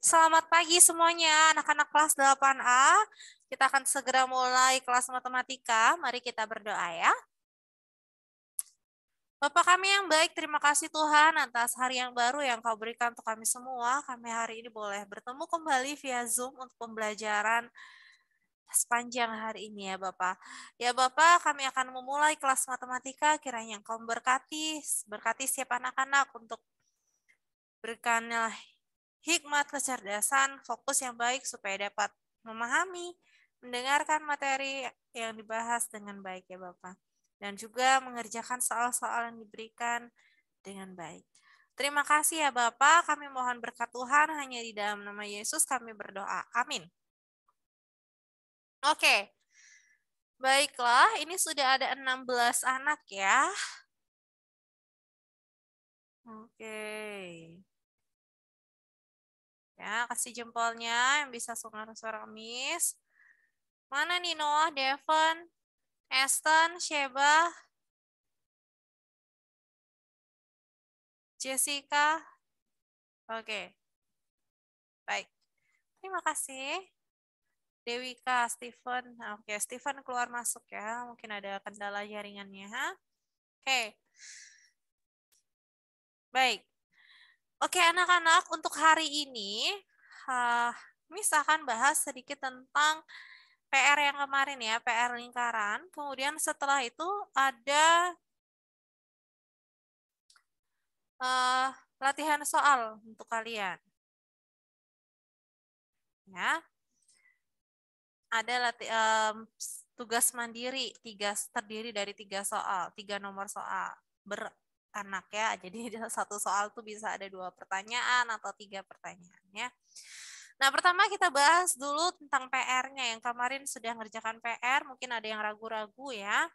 Selamat pagi semuanya, anak-anak kelas 8A. Kita akan segera mulai kelas matematika. Mari kita berdoa ya. Bapak kami yang baik, terima kasih Tuhan atas hari yang baru yang Kau berikan untuk kami semua. Kami hari ini boleh bertemu kembali via Zoom untuk pembelajaran sepanjang hari ini ya Bapak. Ya Bapak, kami akan memulai kelas matematika. Kiranya Engkau berkati setiap anak-anak untuk berikanlah hikmat, kecerdasan, fokus yang baik supaya dapat memahami, mendengarkan materi yang dibahas dengan baik ya Bapak. Dan juga mengerjakan soal-soal yang diberikan dengan baik. Terima kasih ya Bapak, kami mohon berkat Tuhan hanya di dalam nama Yesus kami berdoa. Amin. Oke, baiklah ini sudah ada 16 anak ya. Oke. Ya, kasih jempolnya yang bisa suara Miss. Mana nih Noah, Devon, Aston, Sheba, Jessica. Oke, baik. Terima kasih. Dewika, Steven. Oke, Steven keluar masuk ya. Mungkin ada kendala jaringannya. Oke. Baik. Oke, anak-anak, untuk hari ini, Miss akan bahas sedikit tentang PR yang kemarin ya, PR lingkaran. Kemudian setelah itu ada latihan soal untuk kalian. Ya, ada tugas mandiri terdiri dari 3 nomor soal beranak ya. Jadi satu soal tuh bisa ada 2 pertanyaan atau 3 pertanyaan ya. Nah, pertama kita bahas dulu tentang PR-nya. Yang kemarin sudah ngerjakan PR, mungkin ada yang ragu-ragu ya.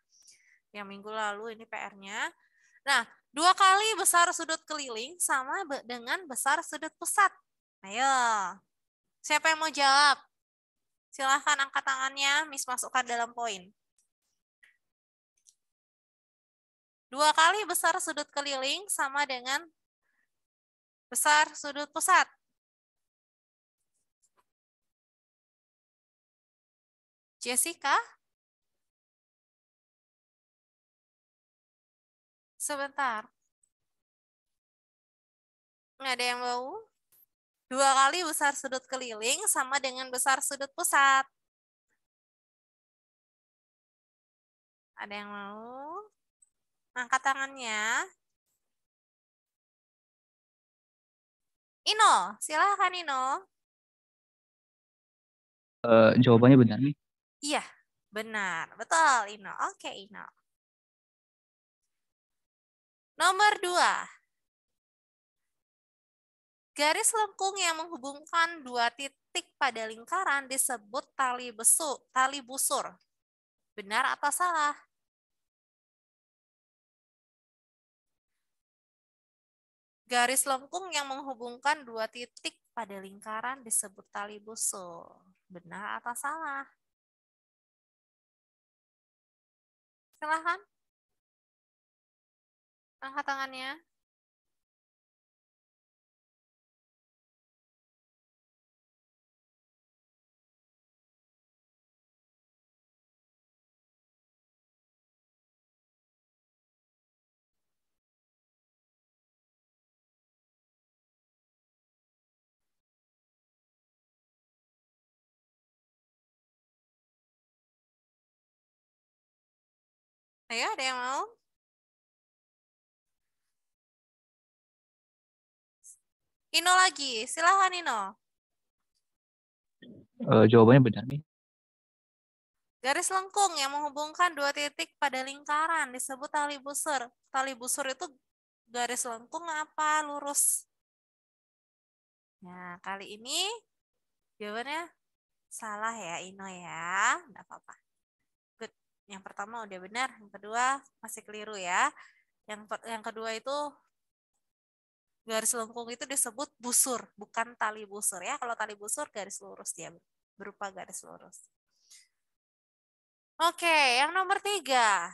Yang minggu lalu ini PR-nya. Nah, 2 kali besar sudut keliling sama dengan besar sudut pusat. Ayo, siapa yang mau jawab? Silahkan angkat tangannya, Miss masukkan dalam poin. 2 kali besar sudut keliling sama dengan besar sudut pusat. Jessica? Sebentar. Nggak ada yang mau? 2 kali besar sudut keliling sama dengan besar sudut pusat. Ada yang mau? Angkat tangannya. Ino, silahkan Ino. Jawabannya benar nih. Iya, benar. Betul, Ino. Oke, Ino. Nomor 2. Garis lengkung yang menghubungkan 2 titik pada lingkaran disebut tali busur. Benar atau salah? Garis lengkung yang menghubungkan 2 titik pada lingkaran disebut tali busur. Benar atau salah? Silahkan. Angkat tangannya. Ayo, ada yang mau? Ino lagi. Silahkan Ino. Jawabannya benar nih. Garis lengkung yang menghubungkan 2 titik pada lingkaran disebut tali busur. Tali busur itu garis lengkung apa lurus? Nah, kali ini jawabannya salah ya, Ino ya. Enggak apa-apa. Good. Yang pertama udah benar, yang kedua masih keliru ya. Yang kedua itu garis lengkung itu disebut busur, bukan tali busur ya. Kalau tali busur garis lurus dia, berupa garis lurus. Oke, yang nomor 3.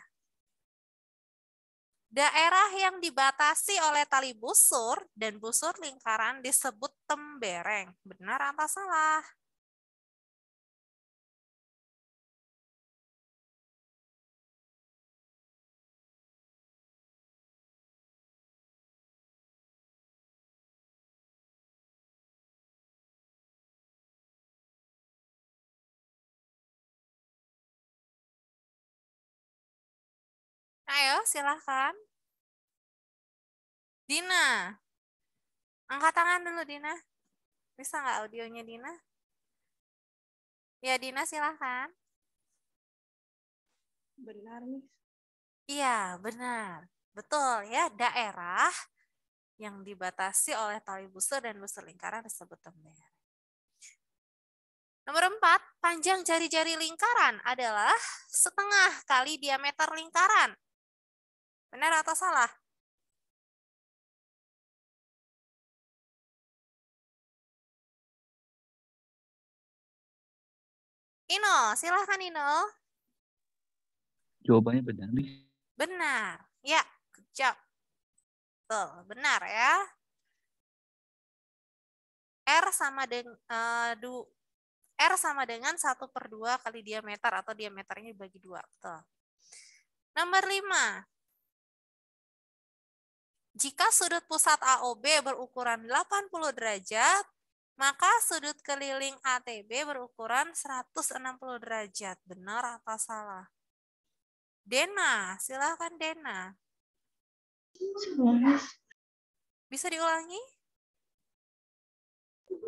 Daerah yang dibatasi oleh tali busur dan busur lingkaran disebut tembereng. Benar atau salah? Ayo, silahkan. Dina, angkat tangan dulu Dina. Bisa nggak audionya Dina? Ya Dina, silahkan. Benar, Miss. Iya, benar. Betul ya, daerah yang dibatasi oleh tali busur dan busur lingkaran disebut tembereng. Nomor 4, panjang jari-jari lingkaran adalah setengah kali diameter lingkaran. Benar atau salah? Ino, silahkan Ino. Jawabannya benar, Miss. Benar. Ya, good job. Betul, benar ya. R sama dengan R sama dengan 1/2 kali diameter atau diameternya dibagi 2. Betul. Nomor 5. Jika sudut pusat AOB berukuran 80 derajat, maka sudut keliling ATB berukuran 160 derajat. Benar atau salah? Dena, silahkan Dena. Salah, Miss. Bisa diulangi?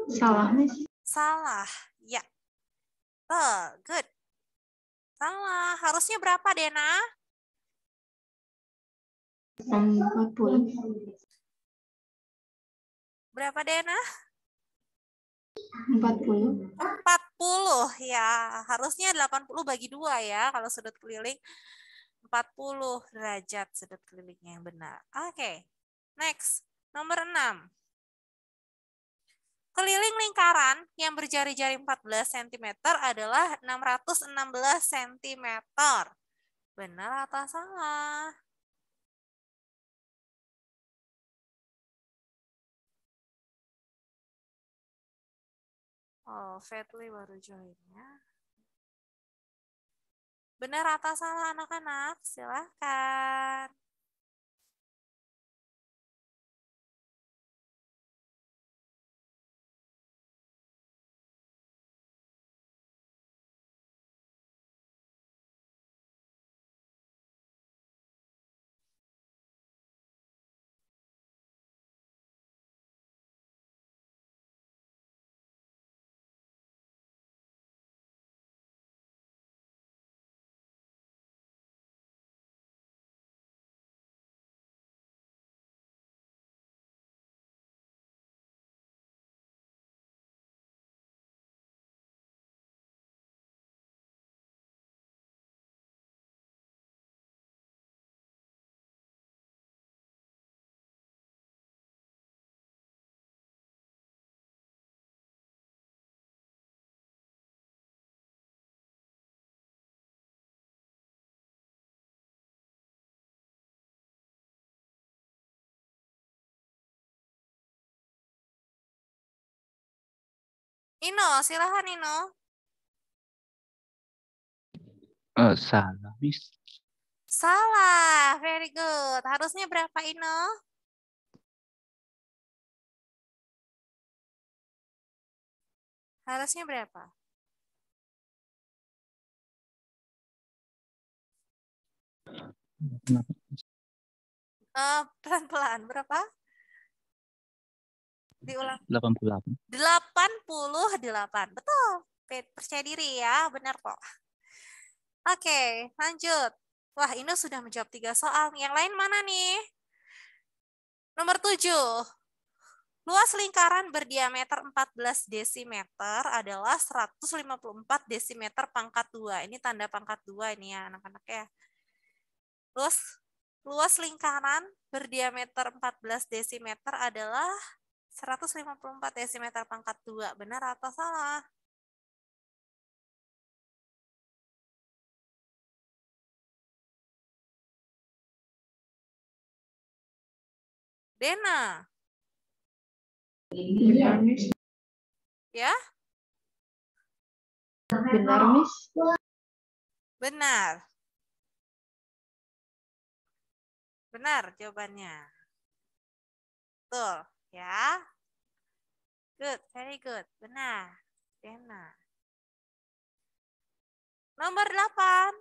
Salah, Miss. Salah. Ya. Good. Salah. Harusnya berapa, Dena? 40. Berapa, Dena? 40. 40 ya. Harusnya 80 bagi 2 ya. Kalau sudut keliling 40 derajat sudut kelilingnya yang benar. Oke. Next. Nomor 6. Keliling lingkaran yang berjari-jari 14 cm adalah 616 cm. Benar atau salah? Oh, Fetli baru join ya. Benar atau salah anak-anak? Silahkan. Ino, silahkan Ino. Salah, Miss. Salah, very good. Harusnya berapa Ino? Harusnya berapa? Kenapa? Pelan-pelan, berapa? Diulang. 88. 88. Betul. Percaya diri ya, benar kok. Oke, lanjut. Wah, ini sudah menjawab 3 soal. Yang lain mana nih? Nomor 7. Luas lingkaran berdiameter 14 desimeter adalah 154 desimeter pangkat 2. Ini tanda pangkat 2 ini ya anak-anak ya. Luas lingkaran berdiameter 14 desimeter adalah 154 desimeter pangkat 2. Benar atau salah? Dena. Benar, Miss. Ya? Benar, Miss. Benar. Benar jawabannya. Betul, ya. Good, very good. Benar. Dena. Nomor 8.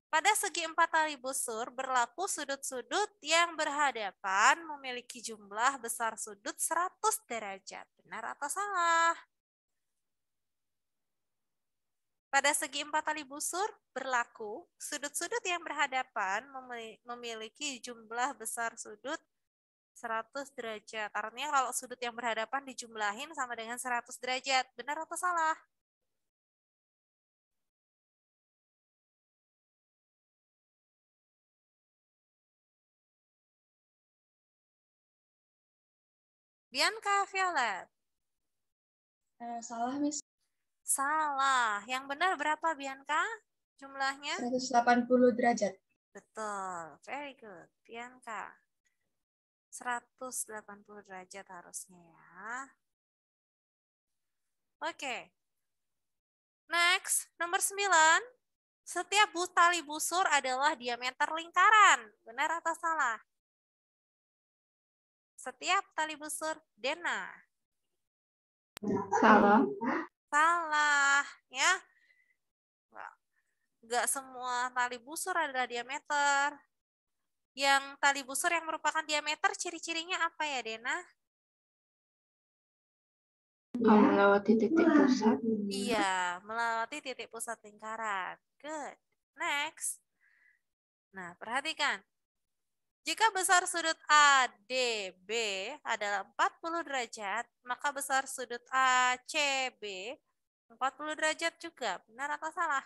Pada segi 4 tali busur berlaku sudut-sudut yang berhadapan memiliki jumlah besar sudut 100 derajat. Benar atau salah? Pada segi 4 tali busur berlaku sudut-sudut yang berhadapan memiliki jumlah besar sudut 100 derajat. Artinya kalau sudut yang berhadapan dijumlahin sama dengan 100 derajat. Benar atau salah? Bianca, Violet. Salah, Miss. Salah. Yang benar berapa, Bianca? Jumlahnya? 180 derajat. Betul. Very good. Bianca. 180 derajat harusnya ya. Oke. Next, nomor 9. Setiap tali busur adalah diameter lingkaran. Benar atau salah? Setiap tali busur, Dena. Salah. Salah. Ya. Enggak semua tali busur adalah diameter. Yang tali busur yang merupakan diameter, ciri-cirinya apa ya, Dena? Melewati titik pusat. Iya, melewati titik pusat lingkaran. Good. Next. Nah, perhatikan. Jika besar sudut ADB adalah 40 derajat, maka besar sudut ACB 40 derajat juga. Benar atau salah?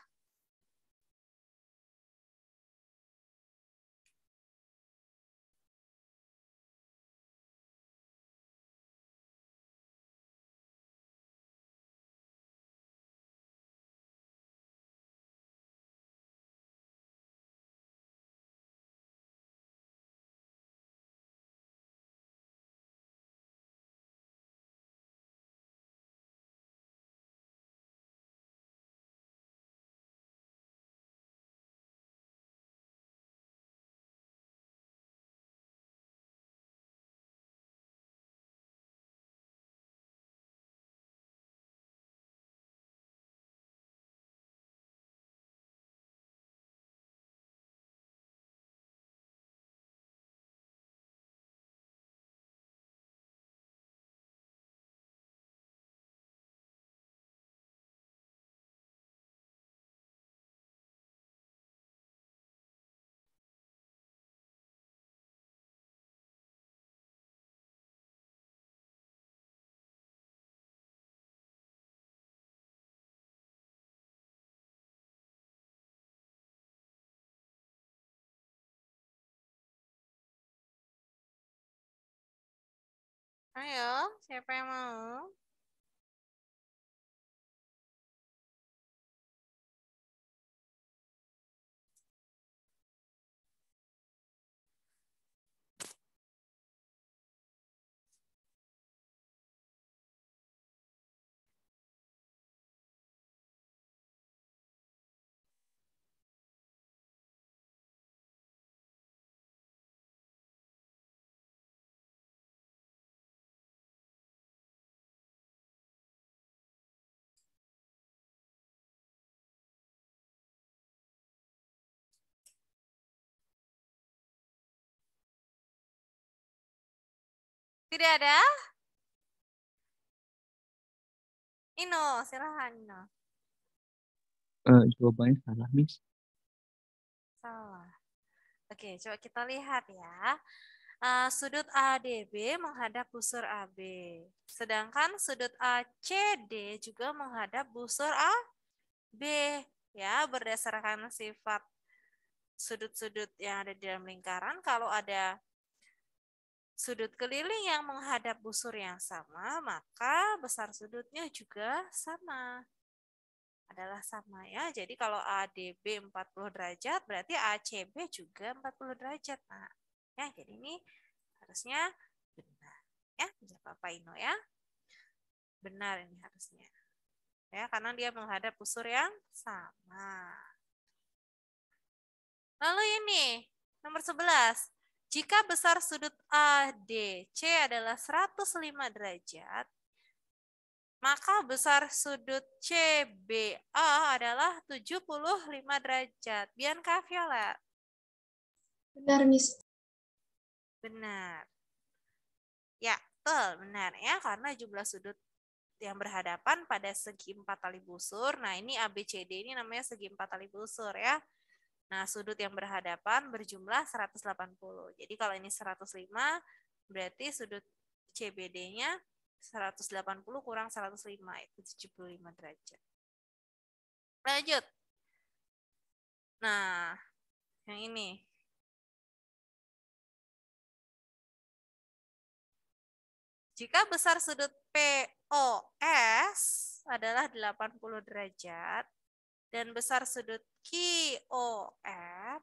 Ayo, siapa yang mau? Tidak ada? Ino, silahkan Ino. Jawabannya salah, Miss. Salah. Oke, coba kita lihat ya. Sudut ADB menghadap busur AB. Sedangkan sudut ACD juga menghadap busur AB. Ya, berdasarkan sifat sudut-sudut yang ada di dalam lingkaran, kalau ada sudut keliling yang menghadap busur yang sama, maka besar sudutnya juga sama. Adalah sama ya. Jadi kalau ADB 40 derajat, berarti ACB juga 40 derajat. Nah, ya, jadi ini harusnya benar. Ya, jawab apa Ino ya? Benar ini harusnya. Ya, karena dia menghadap busur yang sama. Lalu ini, nomor 11. Jika besar sudut ADC adalah 105 derajat, maka besar sudut CBA adalah 75 derajat. Bianca Violet. Benar, Miss. Benar. Ya, betul, benar ya, karena jumlah sudut yang berhadapan pada segi 4 tali busur. Nah, ini ABCD ini namanya segi 4 tali busur ya. Nah, sudut yang berhadapan berjumlah 180. Jadi kalau ini 105, berarti sudut CBD-nya 180 kurang 105, itu 75 derajat. Lanjut. Nah, yang ini. Jika besar sudut POS adalah 80 derajat dan besar sudut QOR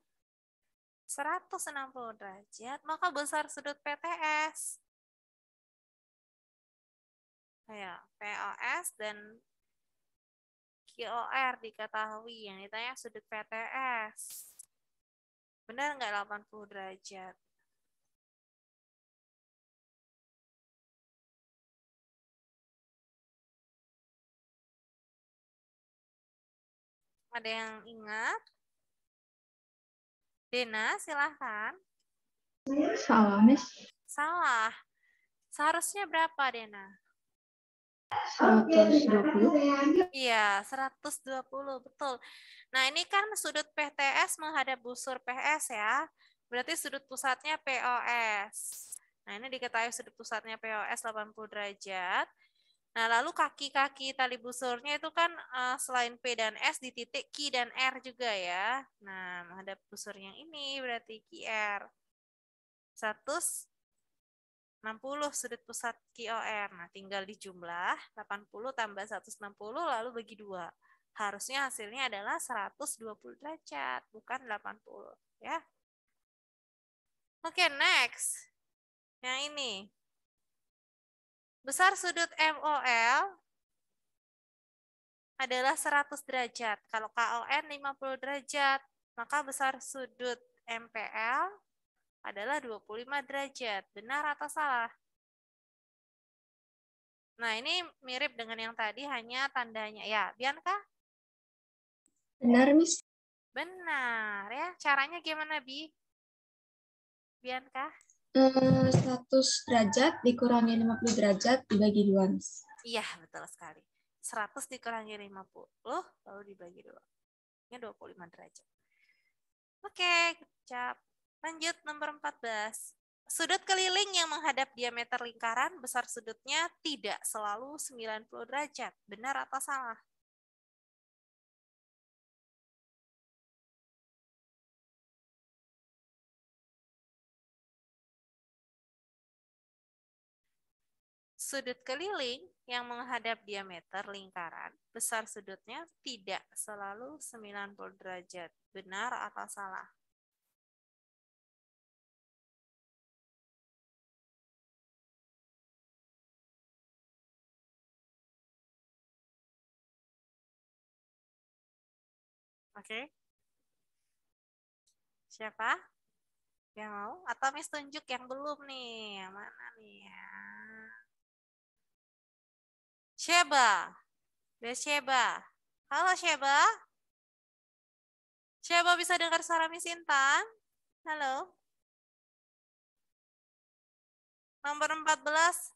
160 derajat, maka besar sudut PTS. Ya, POS dan QOR diketahui, yang ditanya sudut PTS. Benar nggak 80 derajat? Ada yang ingat? Dena, silahkan. Salah, Miss. Salah. Seharusnya berapa, Dena? 120. Iya, 120, betul. Nah, ini kan sudut PTS menghadap busur PS ya. Berarti sudut pusatnya POS. Nah, ini diketahui sudut pusatnya POS 80 derajat. Nah, lalu kaki-kaki tali busurnya itu kan selain P dan S di titik Q dan R juga ya. Nah, menghadap busur yang ini berarti QR. 160 sudut pusat QOR. Nah, tinggal dijumlah 80 tambah 160 lalu bagi 2. Harusnya hasilnya adalah 120 derajat, bukan 80 ya. Oke, next. Yang ini. Besar sudut MOL adalah 100 derajat. Kalau KON 50 derajat, maka besar sudut MPL adalah 25 derajat. Benar atau salah? Nah, ini mirip dengan yang tadi, hanya tandanya. Ya, Bianca? Benar, Miss. Benar ya. Caranya gimana, Bi? Bianca? 100 derajat dikurangi 50 derajat dibagi 2, Miss. Iya, betul sekali. 100 dikurangi 50, lalu dibagi 2. Ini 25 derajat. Oke, cap. Lanjut nomor 14. Sudut keliling yang menghadap diameter lingkaran, besar sudutnya tidak selalu 90 derajat. Benar atau salah? Sudut keliling yang menghadap diameter lingkaran, besar sudutnya tidak selalu 90 derajat. Benar atau salah? Oke. Siapa yang mau? Atau Miss tunjuk yang belum nih? Yang mana nih ya? Sheba. Sheba. Halo Sheba. Sheba bisa dengar suara Miss Intan? Halo. Nomor 14.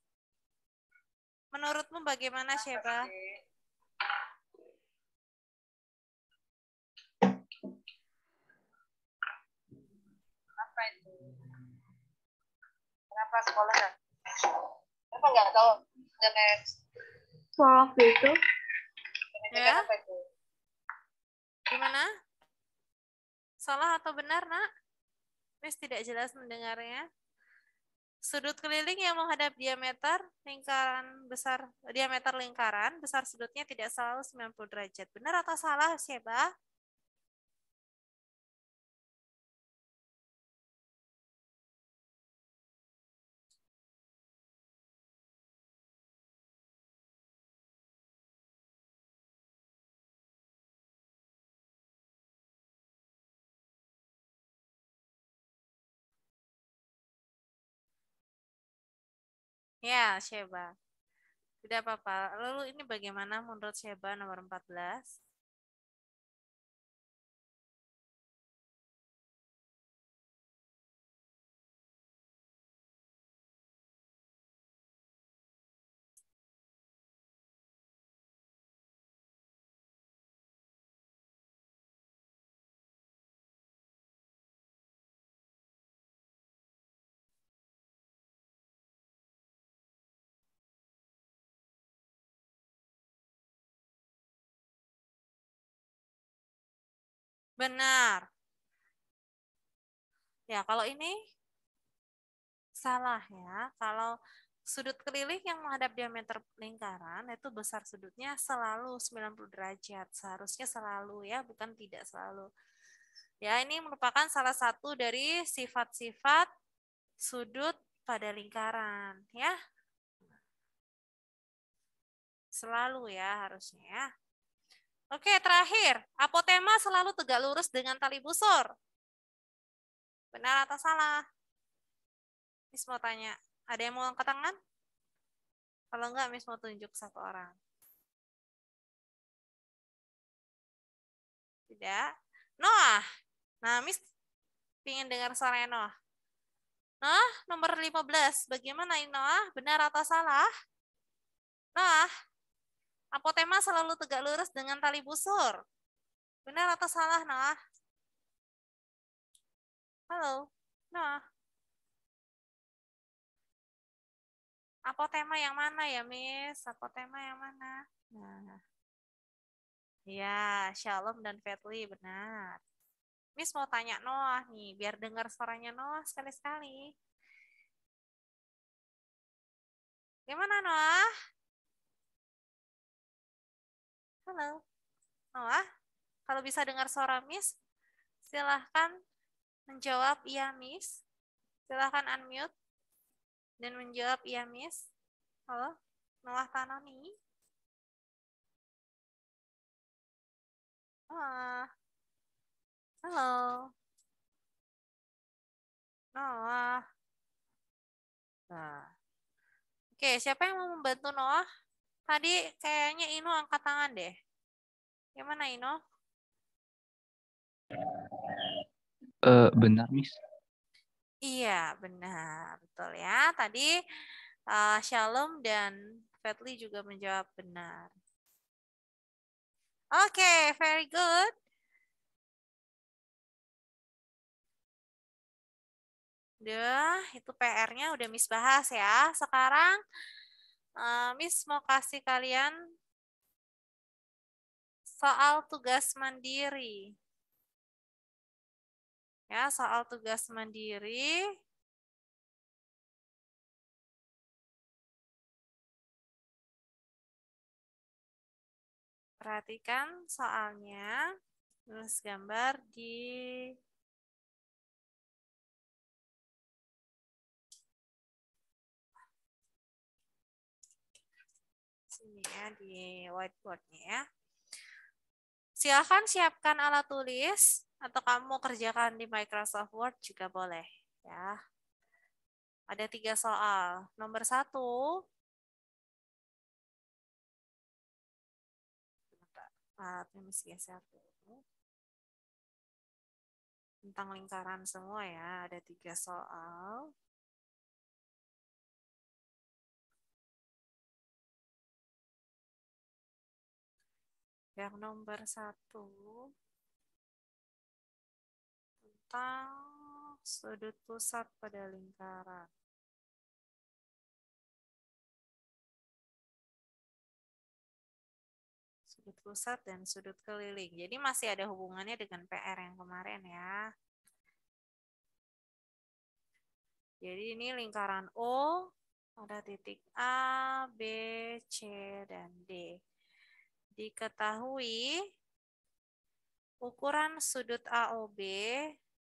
Menurutmu bagaimana Sheba? Apa itu? Kenapa sekolah nggak? Kenapa nggak tahu? Dan Soal waktu itu. Ya. Apa itu? Gimana? Salah atau benar, Nak? Miss tidak jelas mendengarnya. Sudut keliling yang menghadap diameter lingkaran, besar sudutnya tidak selalu 90 derajat. Benar atau salah, Sheba? Ya, Sheba. Tidak apa-apa. Lalu ini bagaimana menurut Sheba nomor 14? Benar. Ya, kalau ini salah ya. Kalau sudut keliling yang menghadap diameter lingkaran itu besar sudutnya selalu 90 derajat. Seharusnya selalu ya, bukan tidak selalu. Ya, ini merupakan salah satu dari sifat-sifat sudut pada lingkaran ya. Selalu ya harusnya ya. Oke, terakhir. Apotema selalu tegak lurus dengan tali busur. Benar atau salah? Miss mau tanya. Ada yang mau angkat tangan? Kalau enggak, Miss mau tunjuk satu orang. Tidak. Noah. Nah, Miss ingin dengar suaranya Noah. Nah, nomor 15. Bagaimana ini Noah? Benar atau salah? Noah. Apotema selalu tegak lurus dengan tali busur. Benar atau salah, Noah? Halo, Noah. Apotema yang mana ya, Miss? Apotema yang mana? Nah. Ya, Shalom dan Fetli, benar. Miss mau tanya Noah nih, biar dengar suaranya Noah sekali-sekali. Gimana, Noah? Halo, Noah. Kalau bisa dengar suara Miss, silahkan menjawab iya, Miss. Silahkan unmute dan menjawab iya, Miss. Halo, Noah Tanoni. Halo. Noah. Nah. Oke, siapa yang mau membantu Noah? Tadi kayaknya Ino angkat tangan deh. Gimana Ino? Benar, Miss. Iya, benar. Betul ya. Tadi Shalom dan Fetli juga menjawab benar. Oke, very good. Udah, itu PR-nya udah Miss bahas ya. Sekarang Miss mau kasih kalian soal tugas mandiri. Ya, soal tugas mandiri. Perhatikan soalnya. Tulis gambar di sini ya, di whiteboard-nya ya. Silakan siapkan alat tulis atau kamu kerjakan di Microsoft Word juga boleh ya. Ada 3 soal. Nomor 1, alatnya mesti geser dulu. Tentang lingkaran semua ya, ada 3 soal. Yang nomor 1 tentang sudut pusat pada lingkaran. Sudut pusat dan sudut keliling. Jadi masih ada hubungannya dengan PR yang kemarin ya. Jadi ini lingkaran O, ada titik A, B, C, dan D. Diketahui ukuran sudut AOB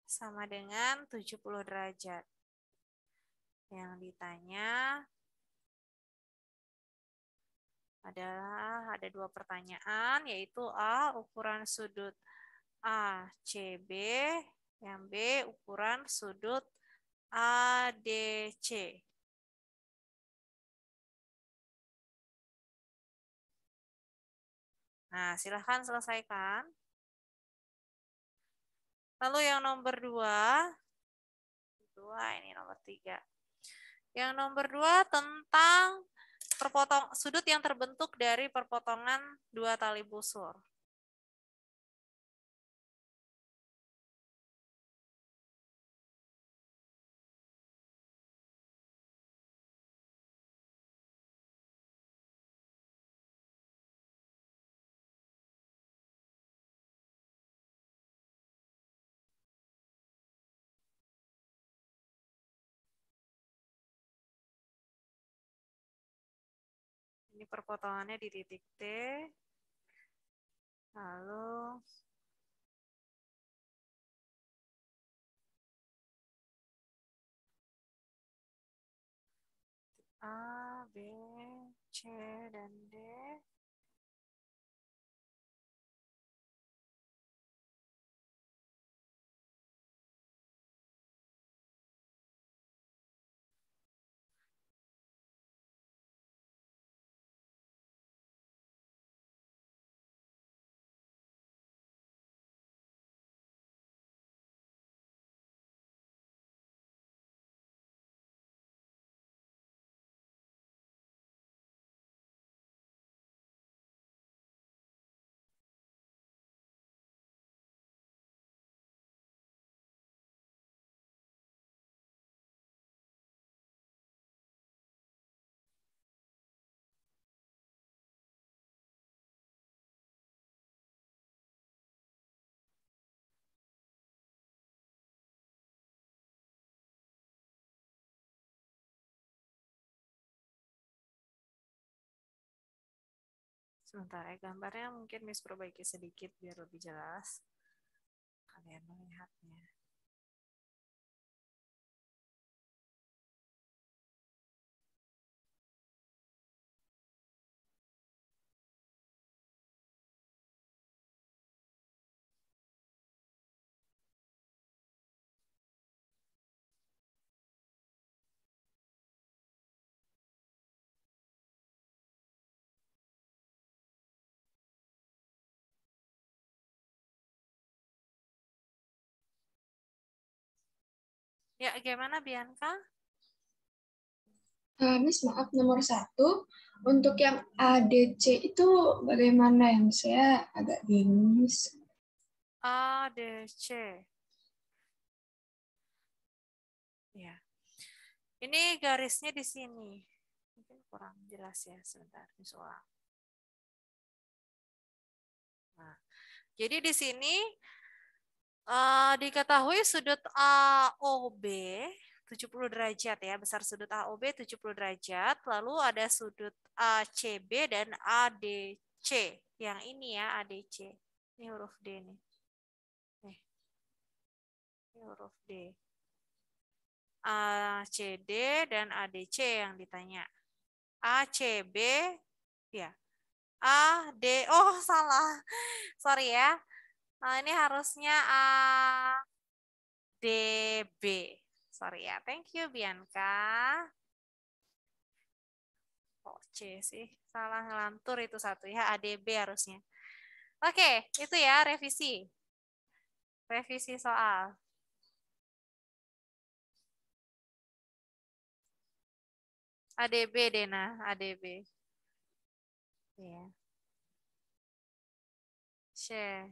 sama dengan 70 derajat. Yang ditanya adalah ada 2 pertanyaan, yaitu A, ukuran sudut ACB, yang B, ukuran sudut ADC. Nah, silahkan selesaikan. Lalu yang nomor 2, ini nomor 3. Yang nomor 2 tentang sudut yang terbentuk dari perpotongan 2 tali busur. Ini perpotongannya di titik T. Lalu A, B, C, dan D. Sebentar ya, gambarnya mungkin Miss perbaiki sedikit biar lebih jelas kalian melihatnya. Ya, gimana Bianca? Miss, maaf nomor 1. Untuk yang ADC itu bagaimana yang saya agak bingung, Miss. ADC. Ya. Ini garisnya di sini. Mungkin kurang jelas ya, sebentar Miss ulang. Nah, jadi di sini diketahui sudut AOB 70 derajat ya, besar sudut AOB 70 derajat, lalu ada sudut ACB dan ADC. Yang ini ya, ADC. Ini huruf D nih. Ini huruf D. ACD dan ADC yang ditanya. ACB ya. AD, oh salah. Sorry ya. Nah, ini harusnya ADB. Sorry ya. Thank you Bianca. Oh, C sih. Salah ngelantur itu satu ya. ADB harusnya. Oke, itu ya revisi. Revisi soal. ADB Dena, ADB. Ya. Share.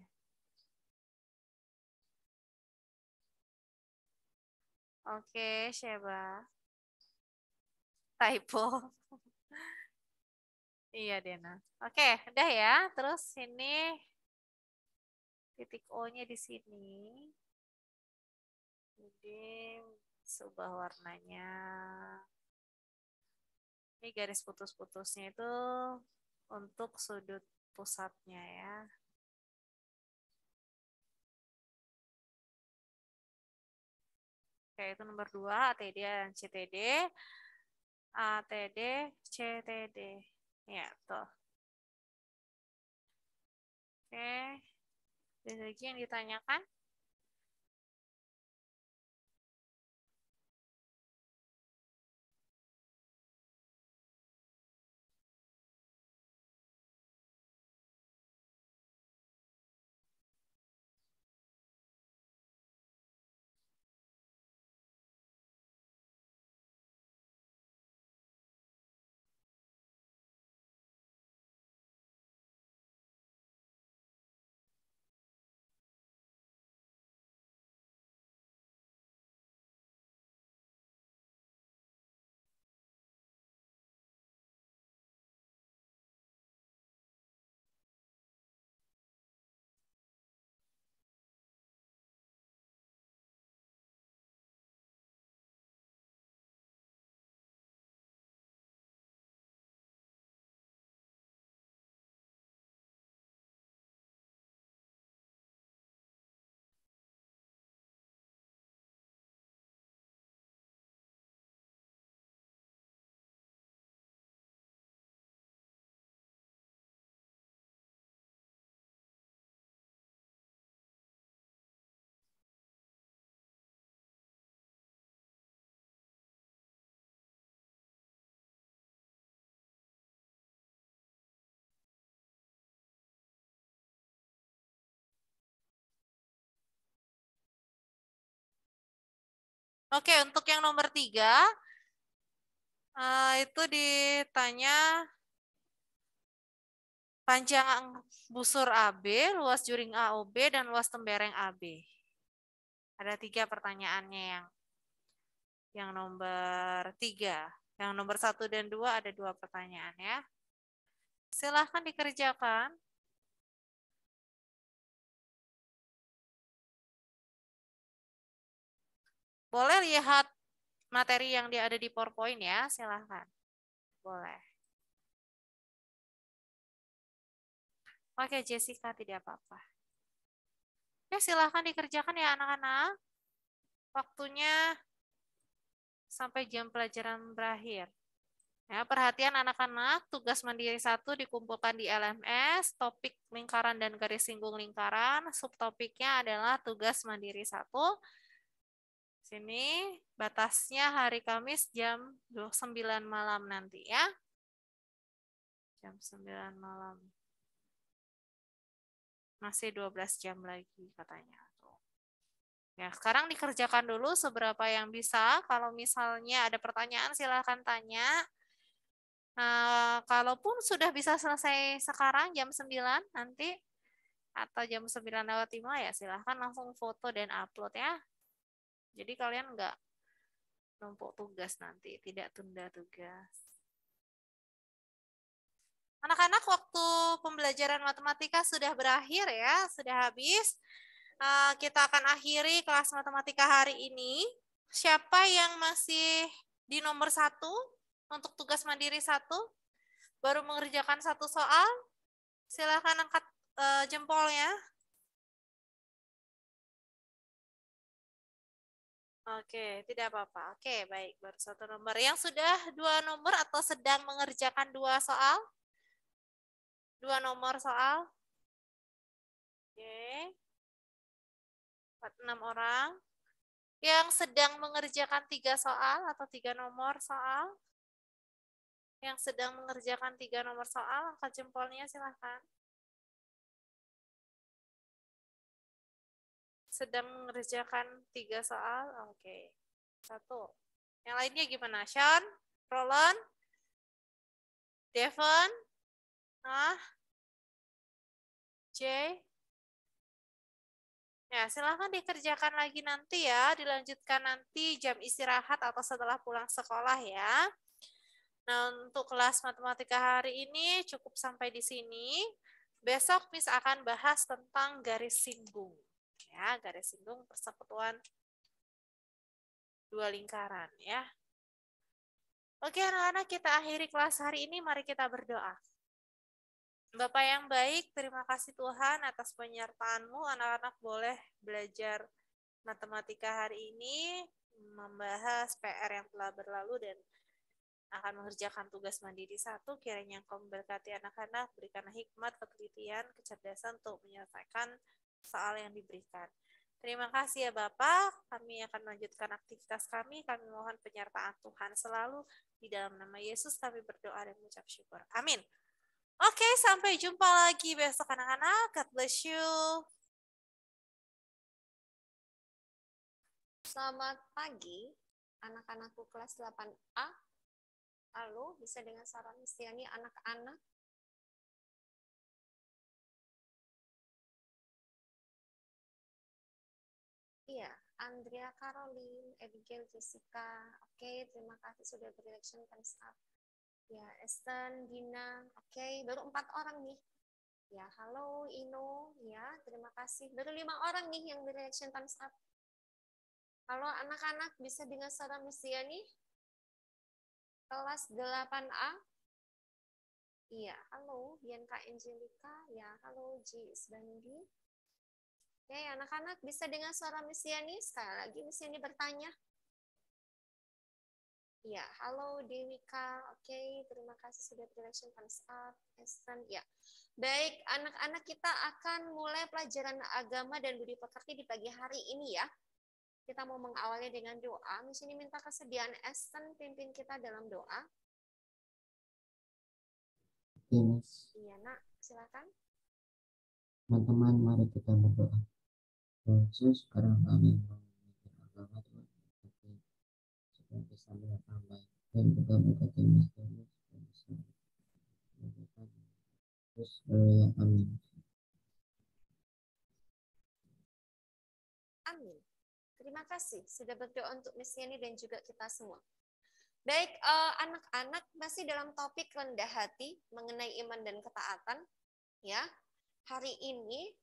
Oke, Sheba. Typo. Iya, Dena. Oke, udah ya. Terus ini titik O-nya di sini. Jadi, ubah warnanya. Ini garis putus-putusnya itu untuk sudut pusatnya ya. Oke, itu nomor 2, ATD dan CTD. ATD, CTD. Ya, tuh. Oke. Ada lagi yang ditanyakan? Oke, untuk yang nomor 3, itu ditanya panjang busur AB, luas juring AOB, dan luas tembereng AB. Ada 3 pertanyaannya yang nomor 3. Yang nomor 1 dan 2 ada 2 pertanyaan ya. Silahkan dikerjakan. Boleh lihat materi yang ada di PowerPoint ya, silahkan. Boleh. Oke, Jessica tidak apa-apa. Ya, silahkan dikerjakan ya anak-anak. Waktunya sampai jam pelajaran berakhir. Ya, perhatian anak-anak, tugas mandiri 1 dikumpulkan di LMS, topik lingkaran dan garis singgung lingkaran, subtopiknya adalah tugas mandiri 1. Sini batasnya hari Kamis jam 9 malam nanti ya. Jam 9 malam. Masih 12 jam lagi katanya. Ya, sekarang dikerjakan dulu seberapa yang bisa. Kalau misalnya ada pertanyaan silahkan tanya. Nah, kalaupun sudah bisa selesai sekarang jam 9 nanti atau jam 9:05 ya silahkan langsung foto dan upload ya. Jadi kalian nggak numpuk tugas nanti, tidak tunda tugas. Anak-anak, waktu pembelajaran matematika sudah berakhir ya, sudah habis. Kita akan akhiri kelas matematika hari ini. Siapa yang masih di nomor 1 untuk tugas mandiri 1? Baru mengerjakan 1 soal? Silakan angkat jempolnya. Oke, tidak apa-apa. Oke, baik. Baru 1 nomor. Yang sudah 2 nomor atau sedang mengerjakan 2 soal? 2 nomor soal. Oke. 6 orang. Yang sedang mengerjakan 3 soal atau 3 nomor soal? Yang sedang mengerjakan 3 nomor soal, angkat jempolnya silahkan. Sedang mengerjakan 3 soal, oke. 1. Yang lainnya gimana? Sean, Roland, Devon, Jay. Ya, silahkan dikerjakan lagi nanti ya, dilanjutkan nanti jam istirahat atau setelah pulang sekolah ya. Nah, untuk kelas matematika hari ini cukup sampai di sini. Besok Miss akan bahas tentang garis singgung. Ya, garis singgung persekutuan 2 lingkaran ya. Oke, anak-anak, kita akhiri kelas hari ini. Mari kita berdoa. Bapak yang baik, terima kasih Tuhan atas penyertaan-Mu. Anak-anak boleh belajar matematika hari ini, membahas PR yang telah berlalu dan akan mengerjakan tugas mandiri 1. Kiranya Engkau memberkati anak-anak, berikan hikmat, ketelitian, kecerdasan untuk menyelesaikan soal yang diberikan. Terima kasih ya Bapak, kami akan melanjutkan aktivitas kami. Kami mohon penyertaan Tuhan selalu. Di dalam nama Yesus kami berdoa dan mengucap syukur. Amin. Oke, sampai jumpa lagi besok anak-anak. God bless you. Selamat pagi, anak-anakku kelas 8A. Halo, bisa dengan Sarah Mistiani, anak-anak. Iya, Andrea Caroline, Abigail Jessica. Oke, terima kasih sudah beri-reaction, thumbs up. Ya, Esten, Dina. Oke, baru 4 orang nih. Ya, halo Ino. Ya, terima kasih. Baru 5 orang nih yang beri-reaction, thumbs up. Halo anak-anak, bisa dengan Sarah Mistiani? Kelas 8A. Iya, halo Bianca Angelica. Ya, halo Ji Isbandi. Oke, anak-anak bisa dengan suara Mistiani? Sekali lagi Mistiani bertanya. Ya, halo Dewika. Oke, terima kasih sudah beri-reaction, thumbs up. Esten, ya. Baik, anak-anak, kita akan mulai pelajaran agama dan budi pekerti di pagi hari ini ya. Kita mau mengawali dengan doa. Mistiani minta kesediaan Esten pimpin kita dalam doa. Iya, Nak, silakan. Teman-teman, mari kita berdoa. Tuhan Yesus, sekarang kami mengajar agama Tuhan. sambil tambah dan buka-buka tim misterius yang bisa melakukan terus ya amin. Amin. Terima kasih sudah berdoa untuk misi ini dan juga kita semua. Baik, anak-anak masih dalam topik rendah hati mengenai iman dan ketaatan. Ya, hari ini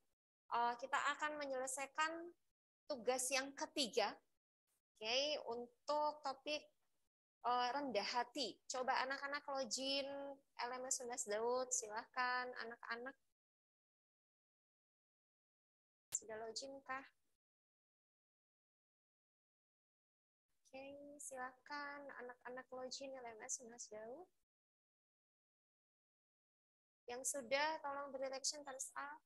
kita akan menyelesaikan tugas yang ketiga, untuk topik rendah hati. Coba anak-anak login LMS Unas Daud, silahkan anak-anak. Sudah login kah? Silahkan anak-anak login LMS Unas Daud. Yang sudah, tolong beri action thumbs up.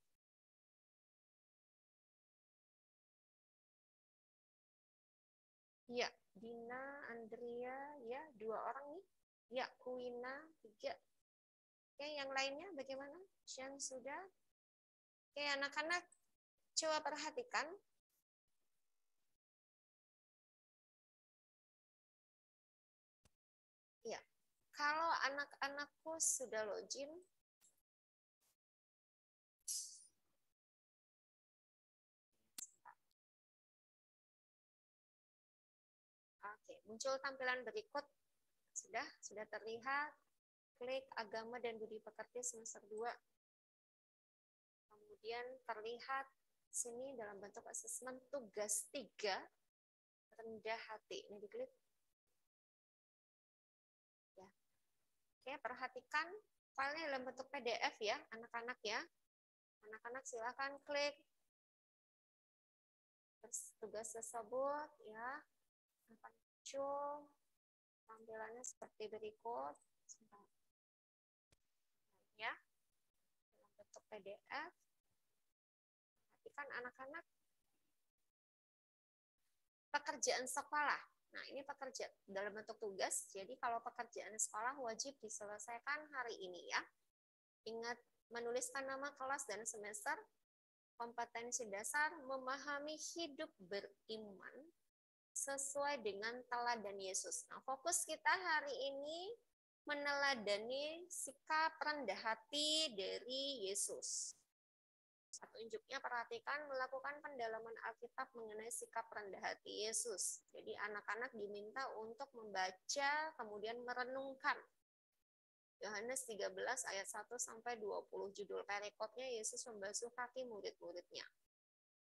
Ya, Dina, Andrea, ya 2 orang nih. Ya, Kuina 3. Oke, yang lainnya bagaimana? Sian sudah. Oke, anak-anak coba perhatikan. Ya, kalau anak-anakku sudah login, oke, muncul tampilan berikut. Sudah terlihat. Klik agama dan budi pekerti semester 2. Kemudian terlihat sini dalam bentuk asesmen tugas 3 rendah hati. Ini diklik. Ya. Oke, perhatikan filenya dalam bentuk PDF ya, anak-anak ya. Anak-anak silakan klik tugas tersebut ya. Akan muncul tampilannya seperti berikut. Ya, dalam bentuk PDF. Perhatikan anak-anak. Pekerjaan sekolah. Nah, ini pekerjaan dalam bentuk tugas. Jadi kalau pekerjaan sekolah wajib diselesaikan hari ini ya. Ingat menuliskan nama kelas dan semester, kompetensi dasar, memahami hidup beriman sesuai dengan teladan Yesus. Nah, fokus kita hari ini meneladani sikap rendah hati dari Yesus. Satu unjuknya perhatikan melakukan pendalaman Alkitab mengenai sikap rendah hati Yesus. Jadi anak-anak diminta untuk membaca kemudian merenungkan. Yohanes 13 ayat 1 sampai 20 judul perikopnya Yesus membasuh kaki murid-muridnya.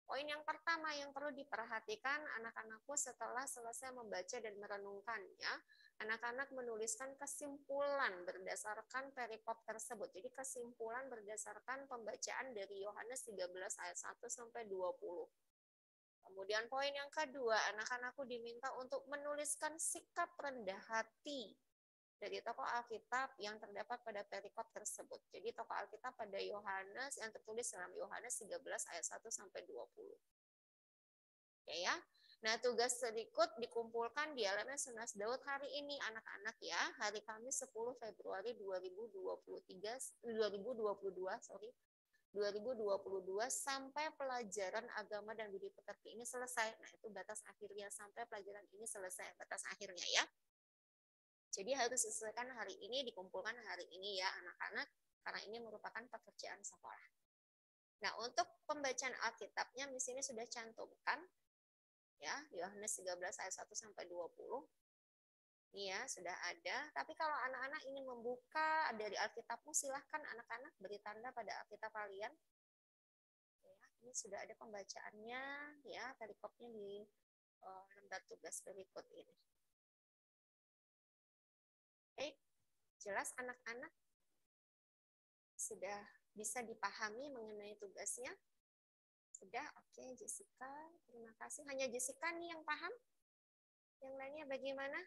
Poin yang pertama yang perlu diperhatikan anak-anakku setelah selesai membaca dan merenungkannya, anak-anak menuliskan kesimpulan berdasarkan perikop tersebut. Jadi kesimpulan berdasarkan pembacaan dari Yohanes 13 ayat 1 sampai 20. Kemudian poin yang kedua, anak-anakku diminta untuk menuliskan sikap rendah hati dari tokoh Alkitab yang terdapat pada perikop tersebut. Jadi tokoh Alkitab pada Yohanes yang tertulis dalam Yohanes 13 ayat 1 sampai 20. Oke ya. Nah, tugas berikut dikumpulkan di LMS Unas Daud hari ini anak-anak ya, hari Kamis 10 Februari 2022 sampai pelajaran agama dan budi pekerti ini selesai. Nah, itu batas akhirnya sampai pelajaran ini selesai, batas akhirnya ya. Jadi harus diselesaikan hari ini, dikumpulkan hari ini ya anak-anak, karena ini merupakan pekerjaan sekolah. Nah, untuk pembacaan Alkitabnya di sini sudah cantumkan ya, Yohanes 13 ayat 1 sampai 20. Ini ya, sudah ada. Tapi kalau anak-anak ingin membuka dari Alkitabmu, silahkan anak-anak beri tanda pada Alkitab kalian. Ya, ini sudah ada pembacaannya ya, perikopnya di lembar tugas berikut ini. Oke, jelas anak-anak sudah bisa dipahami mengenai tugasnya? Sudah, oke Jessica, terima kasih. Hanya Jessica nih yang paham? Yang lainnya bagaimana?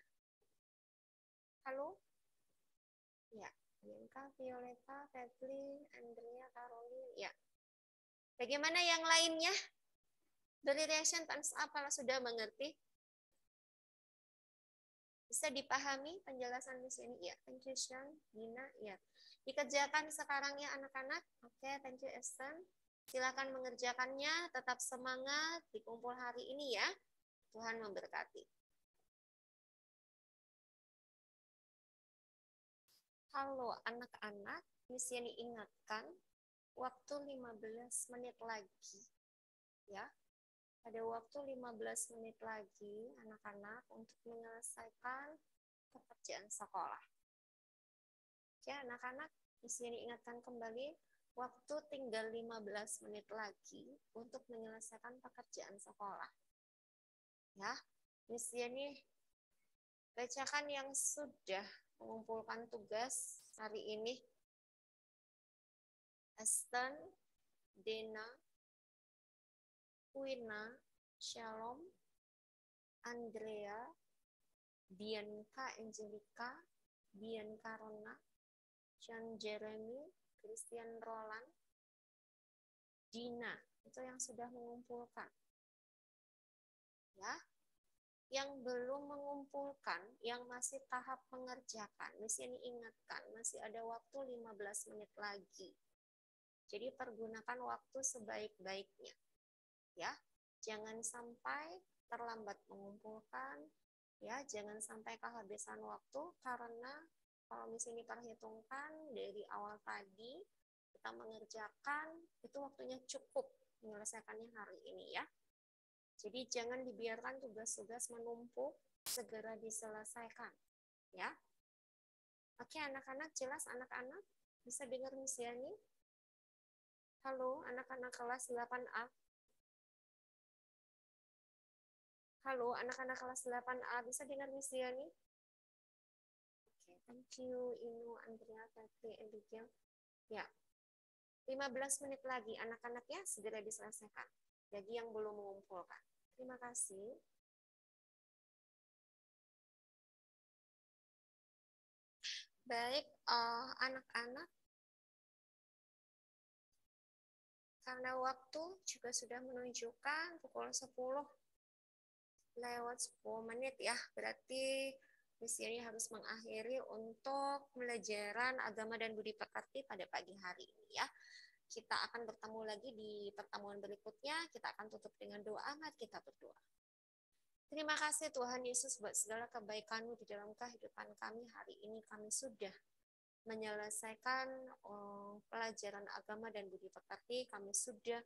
Halo? Ya, Bianca, Violeta, Kathleen, Andrea, Caroline, ya. Bagaimana yang lainnya? Dari reaction thumbs up kalau sudah mengerti? Bisa dipahami penjelasan di sini? Ya, thank you Sean, Dina, ya. Dikerjakan sekarang ya anak-anak. Oke, thank you Esther. Silakan mengerjakannya, tetap semangat, dikumpul hari ini ya. Tuhan memberkati. Halo anak-anak, Miss Yani ingatkan waktu 15 menit lagi ya. Ada waktu 15 menit lagi anak-anak untuk menyelesaikan pekerjaan sekolah. Ya, anak-anak, Miss Yani ingatkan kembali waktu tinggal 15 menit lagi untuk menyelesaikan pekerjaan sekolah. Ya, Miss Yani bacakan yang sudah mengumpulkan tugas hari ini. Aston, Dena, Wina, Shalom, Andrea, Bianca Angelica, Bianca Rona, John Jeremy, Christian Roland, Dina, itu yang sudah mengumpulkan. Ya, yang belum mengumpulkan, yang masih tahap mengerjakan, Miss Yani ingatkan, masih ada waktu 15 menit lagi. Jadi pergunakan waktu sebaik-baiknya. Ya, jangan sampai terlambat mengumpulkan, ya, jangan sampai kehabisan waktu, karena kalau Miss Yani perhitungkan dari awal tadi kita mengerjakan, itu waktunya cukup menyelesaikannya hari ini ya. Jadi jangan dibiarkan tugas-tugas menumpuk, segera diselesaikan. Ya. Oke anak-anak, jelas anak-anak? Bisa dengar Miss Yani? Halo anak-anak kelas 8A. Halo anak-anak kelas 8A, bisa dengar Miss Yani? Oke, thank you Inu, Andrea, Tati, Abigail. Ya. 15 menit lagi anak-anak ya, segera diselesaikan. Bagi yang belum mengumpulkan. Terima kasih. Baik, anak-anak, karena waktu juga sudah menunjukkan pukul 10 lewat 10 menit ya, berarti Miss Yani harus mengakhiri untuk pelajaran agama dan budi pekerti pada pagi hari ini ya. Kita akan bertemu lagi di pertemuan berikutnya, kita akan tutup dengan doa, mari kita berdoa. Terima kasih Tuhan Yesus buat segala kebaikan-Mu di dalam kehidupan kami hari ini. Kami sudah menyelesaikan pelajaran agama dan budi pekerti. Kami sudah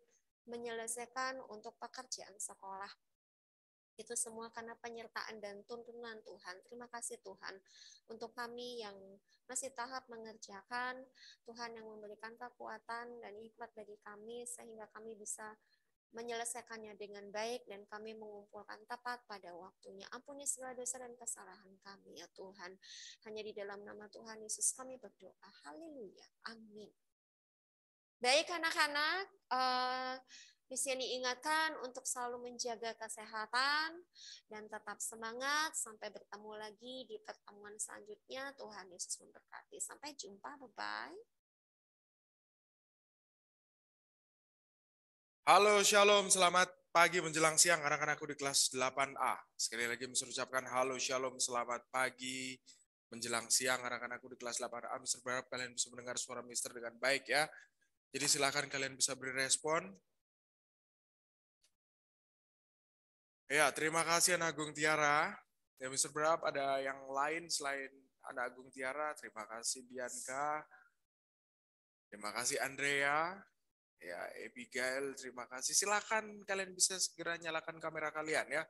menyelesaikan untuk pekerjaan sekolah. Itu semua karena penyertaan dan tuntunan Tuhan. Terima kasih Tuhan untuk kami yang masih tahap mengerjakan. Tuhan yang memberikan kekuatan dan hikmat bagi kami sehingga kami bisa menyelesaikannya dengan baik dan kami mengumpulkan tepat pada waktunya. Ampuni segala dosa dan kesalahan kami ya Tuhan. Hanya di dalam nama Tuhan Yesus kami berdoa. Haleluya. Amin. Baik anak-anak, Miss Yani ingatkan untuk selalu menjaga kesehatan dan tetap semangat. Sampai bertemu lagi di pertemuan selanjutnya. Tuhan Yesus memberkati. Sampai jumpa. Bye-bye. Halo, shalom, selamat pagi menjelang siang anak-anakku di kelas 8A. Sekali lagi Mr. ucapkan halo, shalom, selamat pagi menjelang siang anak-anakku di kelas 8A. Mr. berharap kalian bisa mendengar suara Mr. dengan baik ya. Jadi silakan kalian bisa beri respon. Ya, terima kasih Anak Agung Tiara. Ya, Mr. berharap ada yang lain selain Anak Agung Tiara. Terima kasih Bianca. Terima kasih Andrea. Ya, Abigail, terima kasih. Silakan kalian bisa segera nyalakan kamera kalian ya.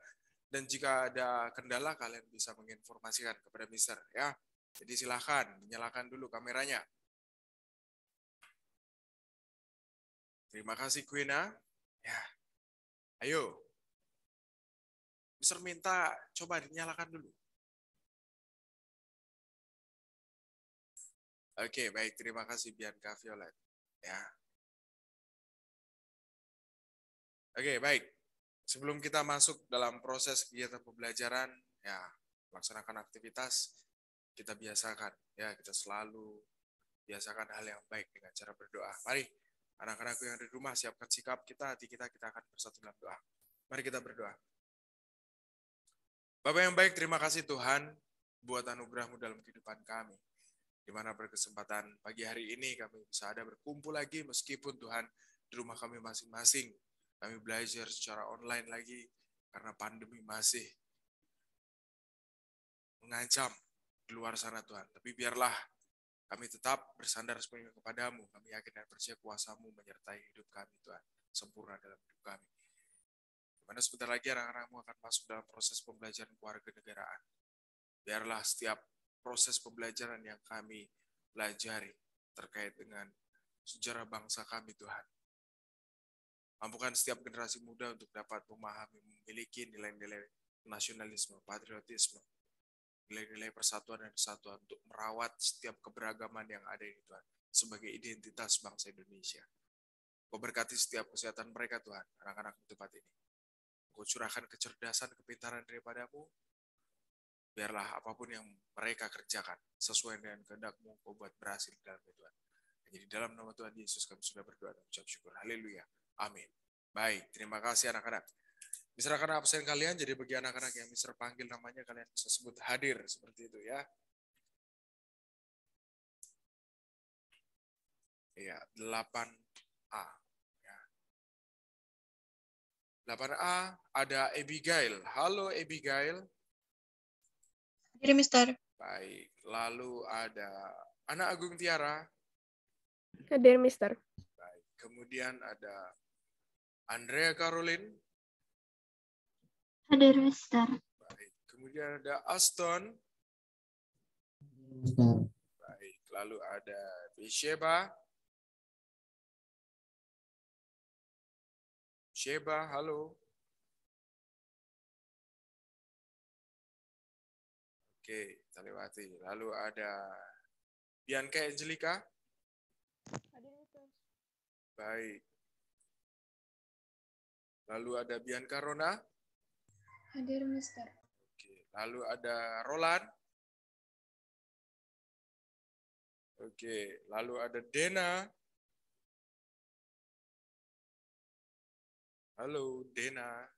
Dan jika ada kendala, kalian bisa menginformasikan kepada Mister ya. Jadi silakan nyalakan dulu kameranya. Terima kasih Quina. Ya, ayo. Mister minta coba dinyalakan dulu. Oke, baik. Terima kasih Bianca Violet. Ya. Oke, baik. Sebelum kita masuk dalam proses kegiatan pembelajaran, ya, melaksanakan aktivitas, kita biasakan, ya, kita selalu biasakan hal yang baik dengan cara berdoa. Mari, anak-anakku yang ada di rumah, siapkan sikap kita, hati kita akan bersatu dalam doa. Mari kita berdoa. Bapak yang baik, terima kasih Tuhan buat anugerah-Mu dalam kehidupan kami. Di mana berkesempatan pagi hari ini kami bisa ada berkumpul lagi, meskipun Tuhan di rumah kami masing-masing. Kami belajar secara online lagi karena pandemi masih mengancam di luar sana Tuhan. Tapi biarlah Kami tetap bersandar sepenuhnya kepadamu. Kami yakin dan percaya kuasa-Mu menyertai hidup kami, Tuhan. Sempurna dalam hidup kami. Dimana sebentar lagi anak-anak-Mu akan masuk dalam proses pembelajaran kewarganegaraan. Biarlah setiap proses pembelajaran yang kami pelajari terkait dengan sejarah bangsa kami, Tuhan. Mampukan setiap generasi muda untuk dapat memahami, memiliki nilai-nilai nasionalisme, patriotisme, nilai-nilai persatuan dan kesatuan untuk merawat setiap keberagaman yang ada ini, Tuhan, sebagai identitas bangsa Indonesia. Kau berkati setiap kesehatan mereka, Tuhan, anak-anak di tempat ini. Kau curahkan kecerdasan, kepintaran daripada-Mu. Biarlah apapun yang mereka kerjakan sesuai dengan kehendak-Mu, Kau buat berhasil di dalam Tuhan. Jadi dalam nama Tuhan Yesus kami sudah berdoa dan ucap syukur. Haleluya. Amin. Baik, terima kasih anak-anak. Diserahkan absen kalian, jadi bagi anak-anak yang Mister panggil namanya, kalian bisa sebut hadir, seperti itu ya. Iya, 8A. Ya. 8A ada Abigail. Halo Abigail. Hadir, Mister. Baik, lalu ada Anak Agung Tiara. Hadir, Mister. Baik, kemudian ada Andrea Caroline. Hadir, Mister. Baik, kemudian ada Aston. Mister. Baik, lalu ada Sheba. Sheba, halo. Oke, kita lewati. Lalu ada Bianca Angelica. Hadir, Mister. Baik. Lalu ada Bianca Rona. Hadir, Mister. Oke, lalu ada Roland. Oke, lalu ada Dena. Halo, Dena.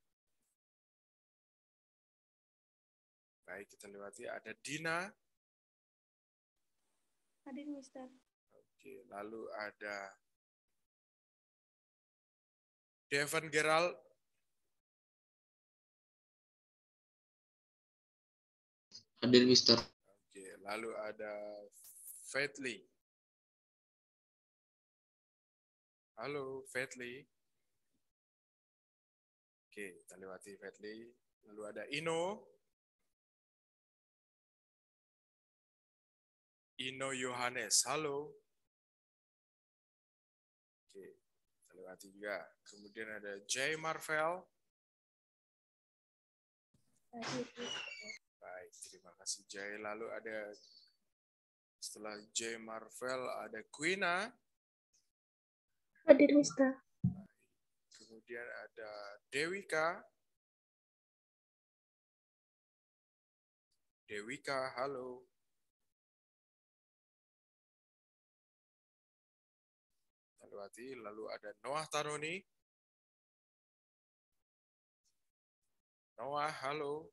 Baik, kita lewati. Ada Dina. Hadir, Mister. Oke, lalu ada Devon Gerald. Hadir, Mister. Oke, lalu ada Faithly. Halo, Faithly. Oke, kita lewati Faithly. Lalu ada Ino. Ino Yohanes. Halo. Oke, kita lewati juga. Kemudian ada Jay Marvel. Baik, terima kasih Jay. Lalu ada setelah Jay Marvel ada Quina. Hadir, Mister. Kemudian ada Dewika. Dewika, halo. Lalu ada Noah Taroni. Noah, halo.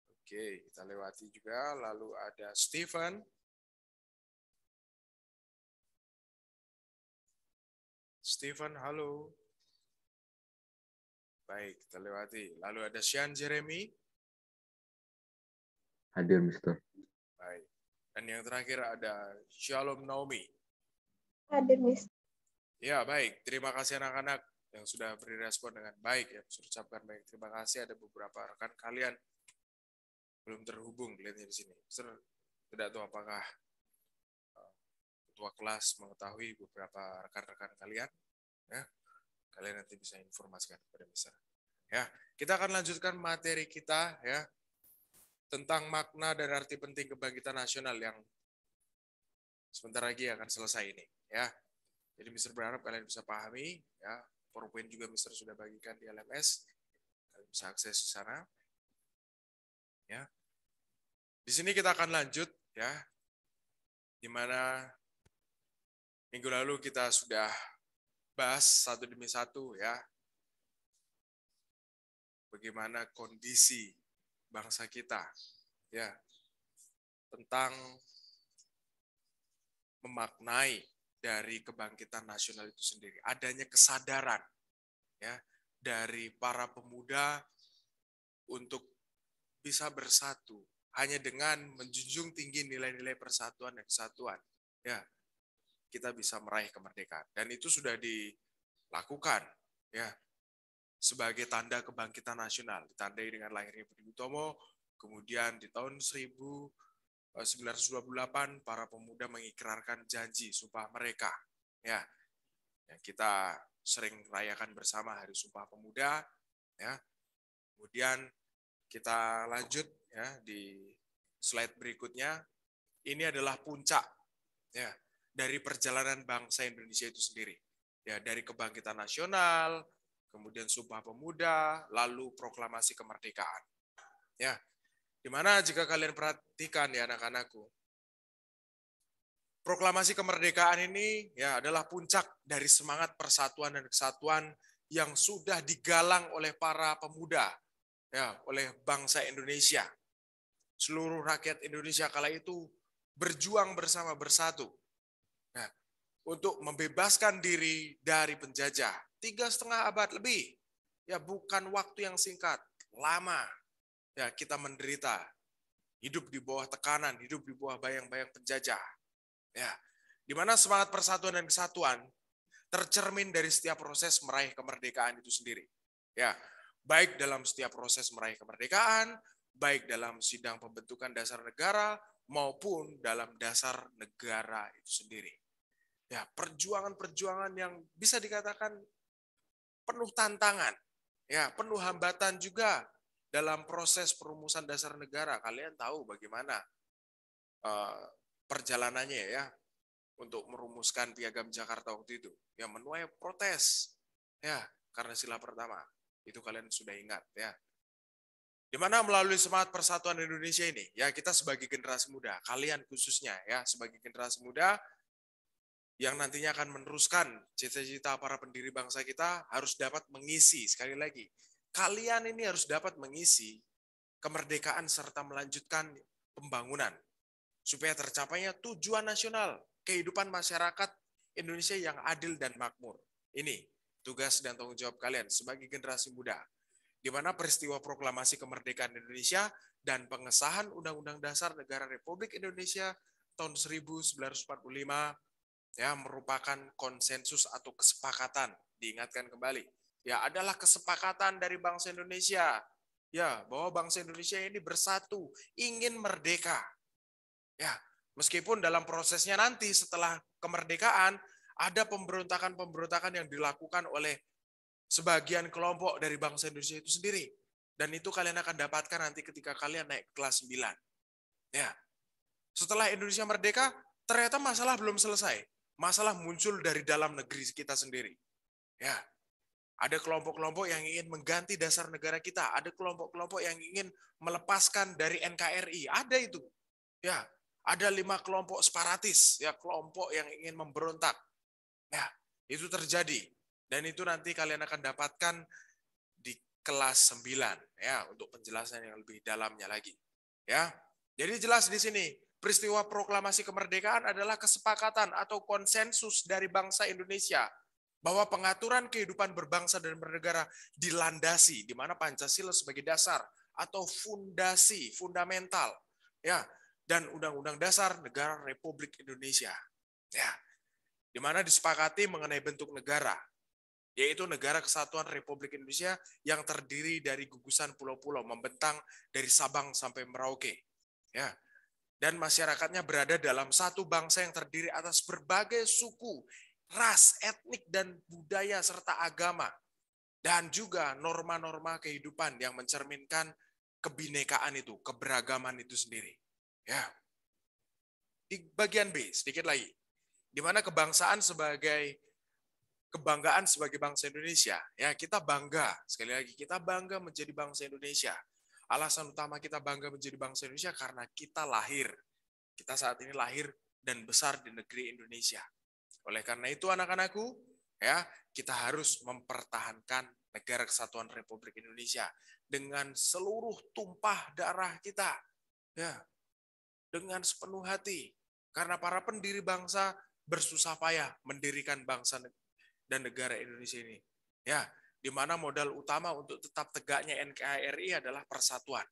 Oke, kita lewati juga. Lalu ada Stephen. Stephen, halo. Baik, kita lewati. Lalu ada Sean Jeremy. Hadir, Mister. Baik. Dan yang terakhir ada Shalom Naomi. Hadir, Mister. Ya, baik. Terima kasih anak-anak yang sudah beri respon dengan baik. Ya, sudah ucapkan baik. Terima kasih. Ada beberapa rekan kalian belum terhubung kelihatannya di sini. Mister tidak tahu apakah ketua kelas mengetahui beberapa rekan-rekan kalian. Ya, kalian nanti bisa informasikan kepada Mister. Ya, kita akan lanjutkan materi kita ya tentang makna dan arti penting kebangkitan nasional yang sebentar lagi akan selesai ini. Ya, jadi Mister berharap kalian bisa pahami. Ya, PowerPoint juga Mister sudah bagikan di LMS. Kalian bisa akses di sana. Ya, di sini kita akan lanjut ya, di mana minggu lalu kita sudah bahas satu demi satu ya, bagaimana kondisi bangsa kita ya, tentang memaknai dari kebangkitan nasional itu sendiri, adanya kesadaran ya dari para pemuda untuk bisa bersatu hanya dengan menjunjung tinggi nilai-nilai persatuan dan kesatuan, ya, kita bisa meraih kemerdekaan. Dan itu sudah dilakukan, ya, sebagai tanda kebangkitan nasional, ditandai dengan lahirnya Budi Utomo. Kemudian di tahun 1928 para pemuda mengikrarkan janji sumpah mereka, ya, yang kita sering rayakan bersama Hari Sumpah Pemuda, ya. Kemudian kita lanjut, ya, di slide berikutnya. Ini adalah puncak, ya, dari perjalanan bangsa Indonesia itu sendiri, ya, dari kebangkitan nasional, kemudian Sumpah Pemuda, lalu proklamasi kemerdekaan, ya. Dimana jika kalian perhatikan, ya anak-anakku, proklamasi kemerdekaan ini, ya, adalah puncak dari semangat persatuan dan kesatuan yang sudah digalang oleh para pemuda, ya, oleh bangsa Indonesia. Seluruh rakyat Indonesia kala itu berjuang bersama bersatu, nah, untuk membebaskan diri dari penjajah 3,5 abad lebih. Ya, bukan waktu yang singkat, lama. Ya, kita menderita, hidup di bawah tekanan, hidup di bawah bayang-bayang penjajah. Ya, di mana semangat persatuan dan kesatuan tercermin dari setiap proses meraih kemerdekaan itu sendiri. Ya, baik dalam setiap proses meraih kemerdekaan, baik dalam sidang pembentukan dasar negara maupun dalam dasar negara itu sendiri. Ya, perjuangan-perjuangan yang bisa dikatakan penuh tantangan, ya, penuh hambatan juga dalam proses perumusan dasar negara. Kalian tahu bagaimana perjalanannya, ya, untuk merumuskan Piagam Jakarta waktu itu, yang menuai protes, ya, karena sila pertama. Itu kalian sudah ingat, ya. Di mana melalui semangat persatuan Indonesia ini, ya, kita sebagai generasi muda, kalian khususnya, ya, sebagai generasi muda yang nantinya akan meneruskan cita-cita para pendiri bangsa kita, harus dapat mengisi, sekali lagi, kalian ini harus dapat mengisi kemerdekaan serta melanjutkan pembangunan supaya tercapainya tujuan nasional, kehidupan masyarakat Indonesia yang adil dan makmur. Ini tugas dan tanggung jawab kalian sebagai generasi muda, di mana peristiwa proklamasi kemerdekaan Indonesia dan pengesahan Undang-Undang Dasar Negara Republik Indonesia tahun 1945, ya, merupakan konsensus atau kesepakatan, diingatkan kembali, ya, adalah kesepakatan dari bangsa Indonesia, ya, bahwa bangsa Indonesia ini bersatu, ingin merdeka. Ya, meskipun dalam prosesnya nanti setelah kemerdekaan ada pemberontakan-pemberontakan yang dilakukan oleh sebagian kelompok dari bangsa Indonesia itu sendiri. Dan itu kalian akan dapatkan nanti ketika kalian naik kelas 9. Ya. Setelah Indonesia merdeka, ternyata masalah belum selesai. Masalah muncul dari dalam negeri kita sendiri. Ya. Ada kelompok-kelompok yang ingin mengganti dasar negara kita. Ada kelompok-kelompok yang ingin melepaskan dari NKRI. Ada itu. Ya. Ada 5 kelompok separatis, ya, kelompok yang ingin memberontak. Ya, itu terjadi. Dan itu nanti kalian akan dapatkan di kelas 9, ya, untuk penjelasan yang lebih dalamnya lagi. Ya. Jadi jelas di sini, peristiwa proklamasi kemerdekaan adalah kesepakatan atau konsensus dari bangsa Indonesia bahwa pengaturan kehidupan berbangsa dan bernegara dilandasi, di mana Pancasila sebagai dasar atau fondasi, fundamental, ya, dan Undang-Undang Dasar Negara Republik Indonesia, ya, di mana disepakati mengenai bentuk negara, yaitu Negara Kesatuan Republik Indonesia yang terdiri dari gugusan pulau-pulau membentang dari Sabang sampai Merauke, ya, dan masyarakatnya berada dalam satu bangsa yang terdiri atas berbagai suku, ras, etnik, dan budaya serta agama, dan juga norma-norma kehidupan yang mencerminkan kebinekaan itu, keberagaman itu sendiri. Ya. Di bagian B, sedikit lagi, di mana kebanggaan sebagai bangsa Indonesia, ya, kita bangga, sekali lagi, kita bangga menjadi bangsa Indonesia. Alasan utama kita bangga menjadi bangsa Indonesia karena kita saat ini lahir dan besar di negeri Indonesia. Oleh karena itu, anak-anakku, ya, kita harus mempertahankan Negara Kesatuan Republik Indonesia dengan seluruh tumpah darah kita, ya, dengan sepenuh hati, karena para pendiri bangsa bersusah payah mendirikan bangsa dan negara Indonesia ini, ya, di mana modal utama untuk tetap tegaknya NKRI adalah persatuan.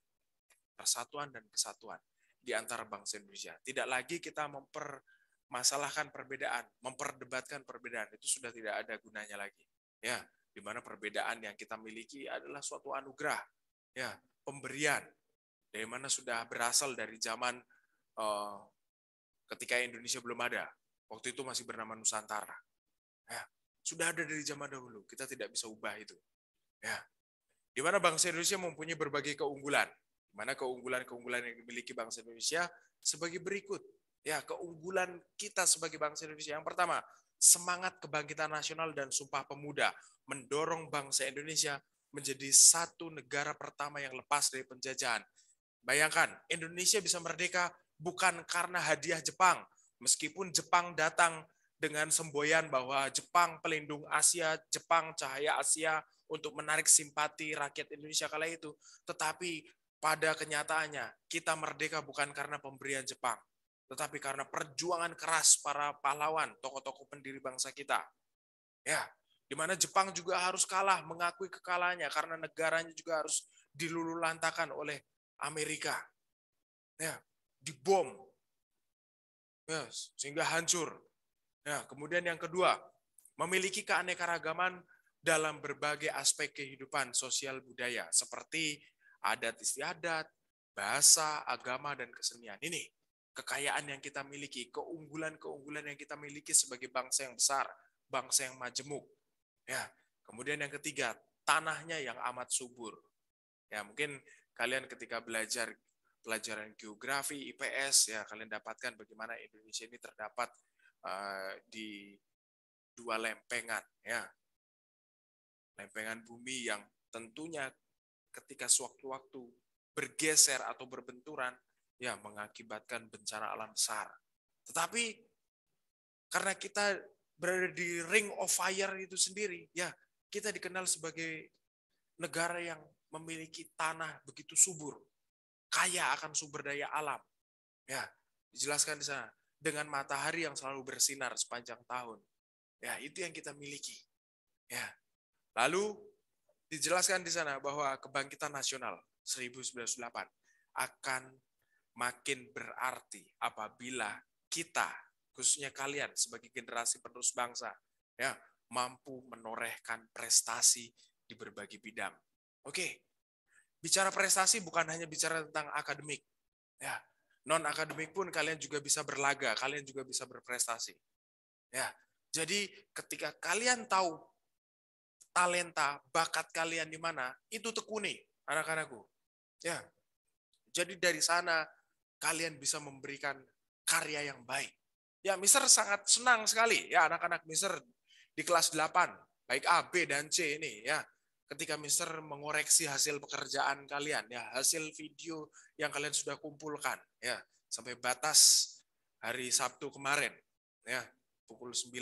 persatuan dan kesatuan di antara bangsa Indonesia. Tidak lagi kita mempermasalahkan perbedaan, memperdebatkan perbedaan, itu sudah tidak ada gunanya lagi. Ya, di mana perbedaan yang kita miliki adalah suatu anugerah, ya, pemberian, dari mana sudah berasal dari zaman ketika Indonesia belum ada. Waktu itu masih bernama Nusantara. Ya, sudah ada dari zaman dahulu, kita tidak bisa ubah itu. Ya, di mana bangsa Indonesia mempunyai berbagai keunggulan. Di mana keunggulan-keunggulan yang dimiliki bangsa Indonesia sebagai berikut. Ya, keunggulan kita sebagai bangsa Indonesia. Yang pertama, semangat kebangkitan nasional dan Sumpah Pemuda mendorong bangsa Indonesia menjadi satu negara pertama yang lepas dari penjajahan. Bayangkan, Indonesia bisa merdeka bukan karena hadiah Jepang. Meskipun Jepang datang dengan semboyan bahwa Jepang pelindung Asia, Jepang cahaya Asia, untuk menarik simpati rakyat Indonesia kala itu. Tetapi pada kenyataannya, kita merdeka bukan karena pemberian Jepang, tetapi karena perjuangan keras para pahlawan, tokoh-tokoh pendiri bangsa kita. Ya, di mana Jepang juga harus kalah, mengakui kekalahannya, karena negaranya juga harus dilululantakan oleh Amerika. Ya, dibom. Ya, sehingga hancur. Ya, kemudian yang kedua, memiliki keanekaragaman dalam berbagai aspek kehidupan sosial budaya, seperti adat istiadat, bahasa, agama, dan kesenian. Ini kekayaan yang kita miliki, keunggulan-keunggulan yang kita miliki sebagai bangsa yang besar, bangsa yang majemuk. Ya, kemudian yang ketiga, tanahnya yang amat subur. Ya, mungkin kalian ketika belajar pelajaran geografi, IPS, ya kalian dapatkan bagaimana Indonesia ini terdapat di dua lempengan, ya. Lempengan bumi yang tentunya ketika sewaktu-waktu bergeser atau berbenturan, ya mengakibatkan bencana alam besar. Tetapi karena kita berada di ring of fire itu sendiri, ya kita dikenal sebagai negara yang memiliki tanah begitu subur, kaya akan sumber daya alam. Ya, dijelaskan di sana dengan matahari yang selalu bersinar sepanjang tahun. Ya, itu yang kita miliki. Ya. Lalu dijelaskan di sana bahwa kebangkitan nasional 1998 akan makin berarti apabila kita, khususnya kalian sebagai generasi penerus bangsa, ya, mampu menorehkan prestasi di berbagai bidang. Oke, bicara prestasi bukan hanya bicara tentang akademik. Ya, non akademik pun kalian juga bisa berlaga, kalian juga bisa berprestasi. Ya, jadi ketika kalian tahu talenta, bakat kalian di mana, itu tekuni, anak-anakku. Ya. Jadi dari sana kalian bisa memberikan karya yang baik. Ya, Mister sangat senang sekali ya anak-anak Mister di kelas 8, baik A, B dan C ini ya. Ketika Mister mengoreksi hasil pekerjaan kalian ya, hasil video yang kalian sudah kumpulkan ya, sampai batas hari Sabtu kemarin ya, pukul 9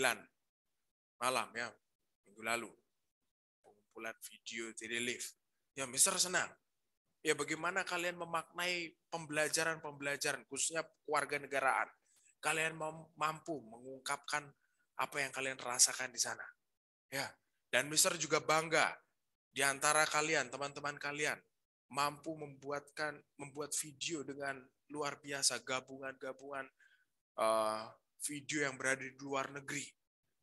malam ya, minggu lalu. Pengumpulan video di lift. Ya, Mister senang. Ya, bagaimana kalian memaknai pembelajaran-pembelajaran, khususnya kewarganegaraan. Kalian mampu mengungkapkan apa yang kalian rasakan di sana. Ya, dan Mister juga bangga di antara kalian, teman-teman kalian, mampu membuat video dengan luar biasa, gabungan-gabungan video yang berada di luar negeri.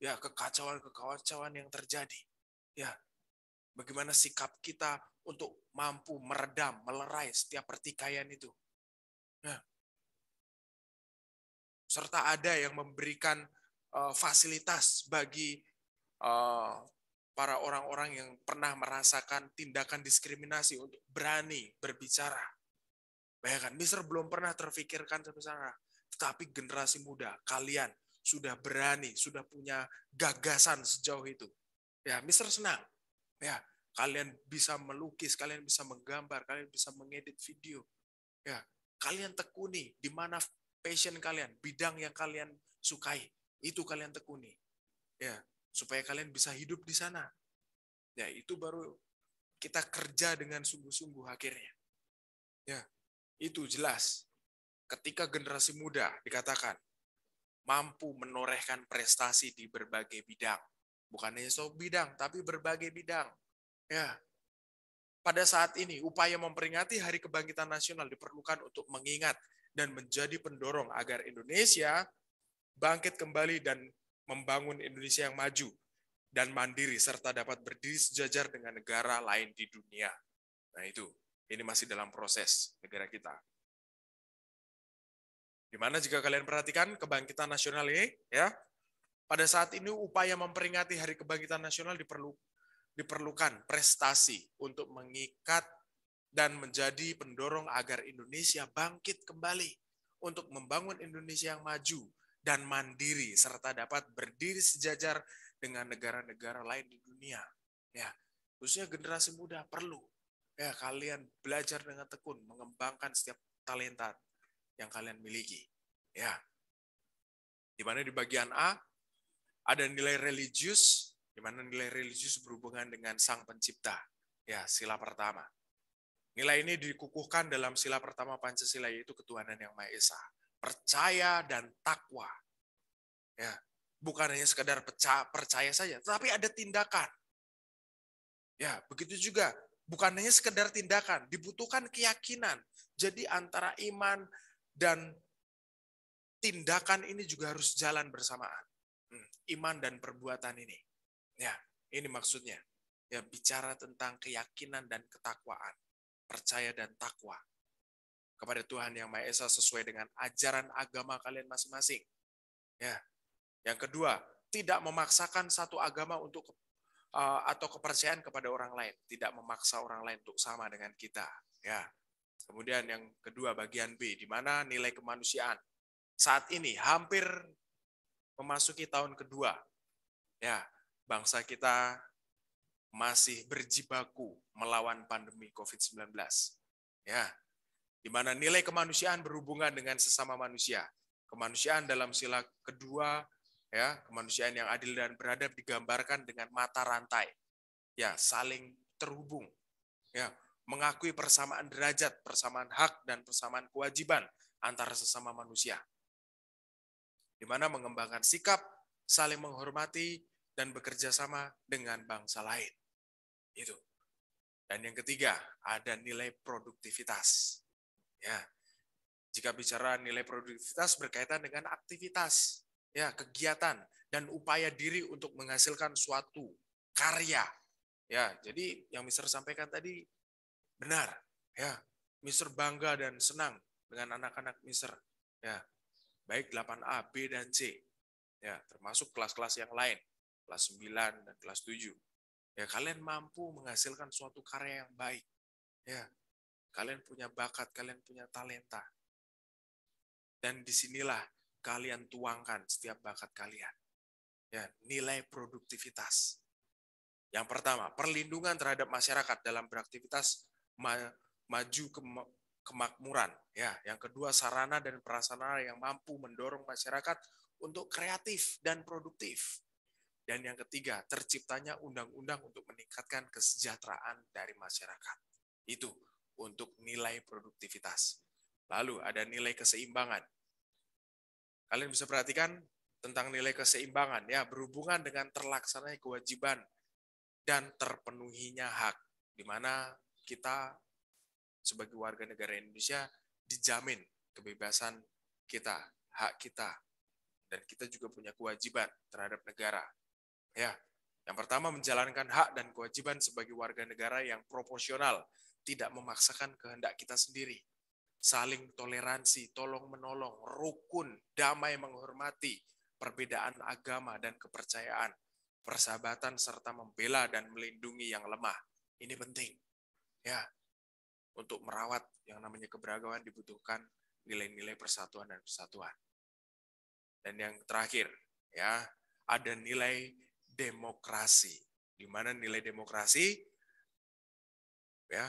Ya, kekacauan-kekacauan yang terjadi. Ya, bagaimana sikap kita untuk mampu meredam, melerai setiap pertikaian itu. Nah, serta ada yang memberikan fasilitas bagi para orang-orang yang pernah merasakan tindakan diskriminasi untuk berani berbicara. Bayangkan, Mister belum pernah terfikirkan sampai sana. Tetapi generasi muda, kalian sudah berani, sudah punya gagasan sejauh itu. Ya, Mister senang. Ya, kalian bisa melukis, kalian bisa menggambar, kalian bisa mengedit video. Ya, kalian tekuni di mana passion kalian, bidang yang kalian sukai, itu kalian tekuni. Ya, supaya kalian bisa hidup di sana. Ya, itu baru kita kerja dengan sungguh-sungguh akhirnya. Ya, itu jelas. Ketika generasi muda dikatakan mampu menorehkan prestasi di berbagai bidang. Bukan hanya satu bidang, tapi berbagai bidang. Ya, pada saat ini upaya memperingati Hari Kebangkitan Nasional diperlukan untuk mengingat dan menjadi pendorong agar Indonesia bangkit kembali dan membangun Indonesia yang maju dan mandiri serta dapat berdiri sejajar dengan negara lain di dunia. Nah itu, ini masih dalam proses negara kita. Di mana jika kalian perhatikan kebangkitan nasional ini, ya, pada saat ini upaya memperingati Hari Kebangkitan Nasional diperlukan prestasi untuk mengikat dan menjadi pendorong agar Indonesia bangkit kembali untuk membangun Indonesia yang maju dan mandiri serta dapat berdiri sejajar dengan negara-negara lain di dunia. Ya, khususnya generasi muda perlu ya kalian belajar dengan tekun mengembangkan setiap talenta yang kalian miliki. Ya. Di mana di bagian A ada nilai religius, di mana nilai religius berhubungan dengan Sang Pencipta. Ya, sila pertama. Nilai ini dikukuhkan dalam sila pertama Pancasila, yaitu ketuhanan yang Maha Esa. Percaya dan takwa. Ya, bukan hanya sekedar percaya saja, tapi ada tindakan. Ya, begitu juga. Bukan hanya sekedar tindakan, dibutuhkan keyakinan. Jadi antara iman dan tindakan ini juga harus jalan bersamaan. Iman dan perbuatan ini. Ya, ini maksudnya. Ya, bicara tentang keyakinan dan ketakwaan. Percaya dan takwa kepada Tuhan yang Maha Esa sesuai dengan ajaran agama kalian masing-masing. Ya. Yang kedua, tidak memaksakan satu agama untuk atau kepercayaan kepada orang lain, tidak memaksa orang lain untuk sama dengan kita. Ya. Kemudian yang kedua bagian B, di mana nilai kemanusiaan. Saat ini hampir memasuki tahun kedua. Ya, bangsa kita masih berjibaku melawan pandemi COVID-19. Ya. Di mana nilai kemanusiaan berhubungan dengan sesama manusia. Kemanusiaan dalam sila kedua, ya, kemanusiaan yang adil dan beradab digambarkan dengan mata rantai. Ya, saling terhubung. Ya, mengakui persamaan derajat, persamaan hak dan persamaan kewajiban antara sesama manusia. Di mana mengembangkan sikap, saling menghormati dan bekerja sama dengan bangsa lain. Itu. Dan yang ketiga, ada nilai produktivitas. Ya. Jika bicara nilai produktivitas berkaitan dengan aktivitas, ya, kegiatan dan upaya diri untuk menghasilkan suatu karya. Ya, jadi yang Mister sampaikan tadi benar, ya. Mister bangga dan senang dengan anak-anak Mister, ya. Baik 8A, B dan C. Ya, termasuk kelas-kelas yang lain, kelas 9 dan kelas 7. Ya, kalian mampu menghasilkan suatu karya yang baik. Ya. Kalian punya bakat, kalian punya talenta. Dan disinilah kalian tuangkan setiap bakat kalian. Ya, nilai produktivitas. Yang pertama, perlindungan terhadap masyarakat dalam beraktivitas maju kemakmuran. Ya, yang kedua, sarana dan prasarana yang mampu mendorong masyarakat untuk kreatif dan produktif. Dan yang ketiga, terciptanya undang-undang untuk meningkatkan kesejahteraan dari masyarakat. Itu untuk nilai produktivitas. Lalu ada nilai keseimbangan. Kalian bisa perhatikan tentang nilai keseimbangan, ya, berhubungan dengan terlaksananya kewajiban dan terpenuhinya hak, di mana kita sebagai warga negara Indonesia dijamin kebebasan kita, hak kita, dan kita juga punya kewajiban terhadap negara. Ya, yang pertama menjalankan hak dan kewajiban sebagai warga negara yang proporsional, tidak memaksakan kehendak kita sendiri. Saling toleransi, tolong-menolong, rukun, damai menghormati perbedaan agama dan kepercayaan, persahabatan serta membela dan melindungi yang lemah. Ini penting. Ya. Untuk merawat yang namanya keberagaman dibutuhkan nilai-nilai persatuan dan kesatuan. Dan yang terakhir, ya, ada nilai demokrasi. Di mana nilai demokrasi, ya,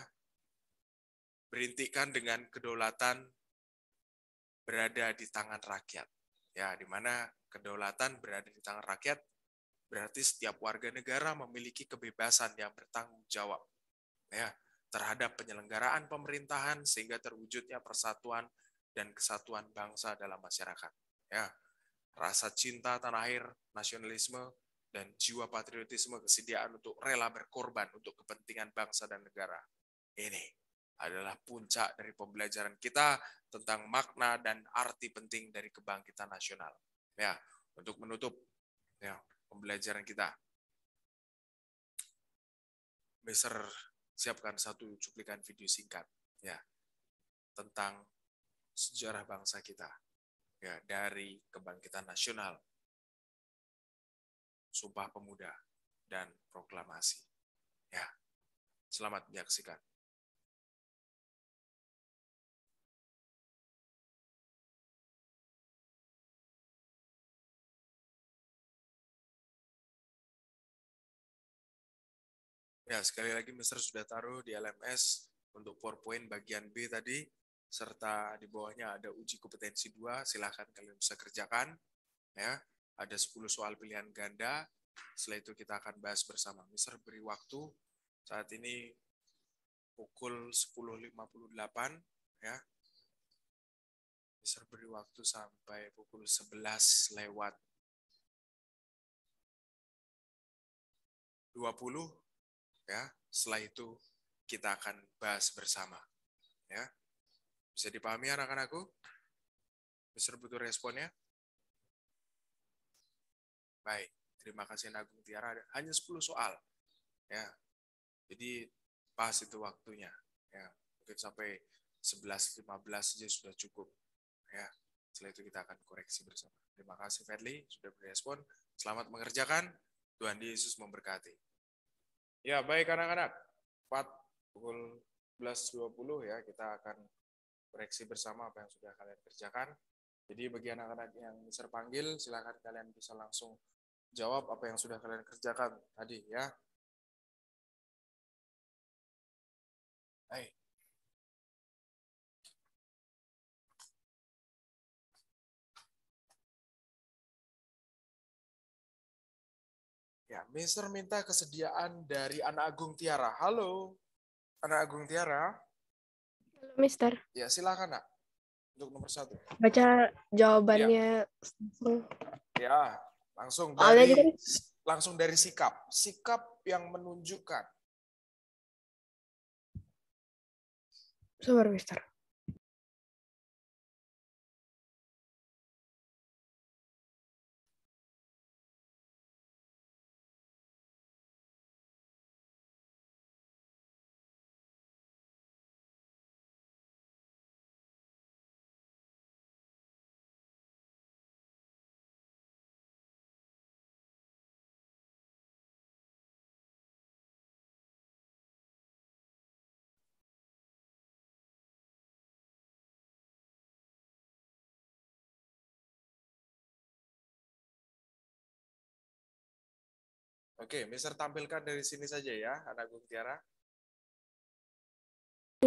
berintikan dengan kedaulatan berada di tangan rakyat. Ya, di mana kedaulatan berada di tangan rakyat berarti setiap warga negara memiliki kebebasan yang bertanggung jawab, ya, terhadap penyelenggaraan pemerintahan sehingga terwujudnya persatuan dan kesatuan bangsa dalam masyarakat. Ya, rasa cinta tanah air, nasionalisme, dan jiwa patriotisme, kesediaan untuk rela berkorban untuk kepentingan bangsa dan negara. Ini adalah puncak dari pembelajaran kita tentang makna dan arti penting dari kebangkitan nasional. Ya, untuk menutup ya pembelajaran kita. Mister siapkan satu cuplikan video singkat ya tentang sejarah bangsa kita ya dari kebangkitan nasional, Sumpah Pemuda dan proklamasi. Ya, selamat menyaksikan. Ya, sekali lagi Mister sudah taruh di LMS untuk PowerPoint bagian B tadi, serta di bawahnya ada uji kompetensi 2, silahkan kalian bisa kerjakan. Ya, ada 10 soal pilihan ganda, setelah itu kita akan bahas bersama. Mister beri waktu, saat ini pukul 10.58, ya. Mister beri waktu sampai pukul 11 lewat 20, ya. Setelah itu kita akan bahas bersama, ya. Bisa dipahami anak-anakku? Mister butuh responnya? Baik, terima kasih Agung Tiara. Hanya 10 soal, ya. Jadi pas itu waktunya, ya. Mungkin sampai 11.15 saja sudah cukup, ya. Setelah itu kita akan koreksi bersama. Terima kasih Fadli sudah berespon. Selamat mengerjakan. Tuhan Yesus memberkati. Ya, baik anak-anak. Pukul 11.20 ya, kita akan koreksi bersama apa yang sudah kalian kerjakan. Jadi bagi anak-anak yang Mister panggil, silakan kalian bisa langsung jawab apa yang sudah kalian kerjakan tadi ya. Baik. Ya, Mister minta kesediaan dari Anak Agung Tiara. Halo, Anak Agung Tiara. Halo, Mister. Ya, silakan, Nak. Untuk nomor 1. Baca jawabannya. Ya, langsung dari sikap. Sikap yang menunjukkan. Sabar, Mister. Oke, Mister tampilkan dari sini saja ya, Anak Agung Tiara.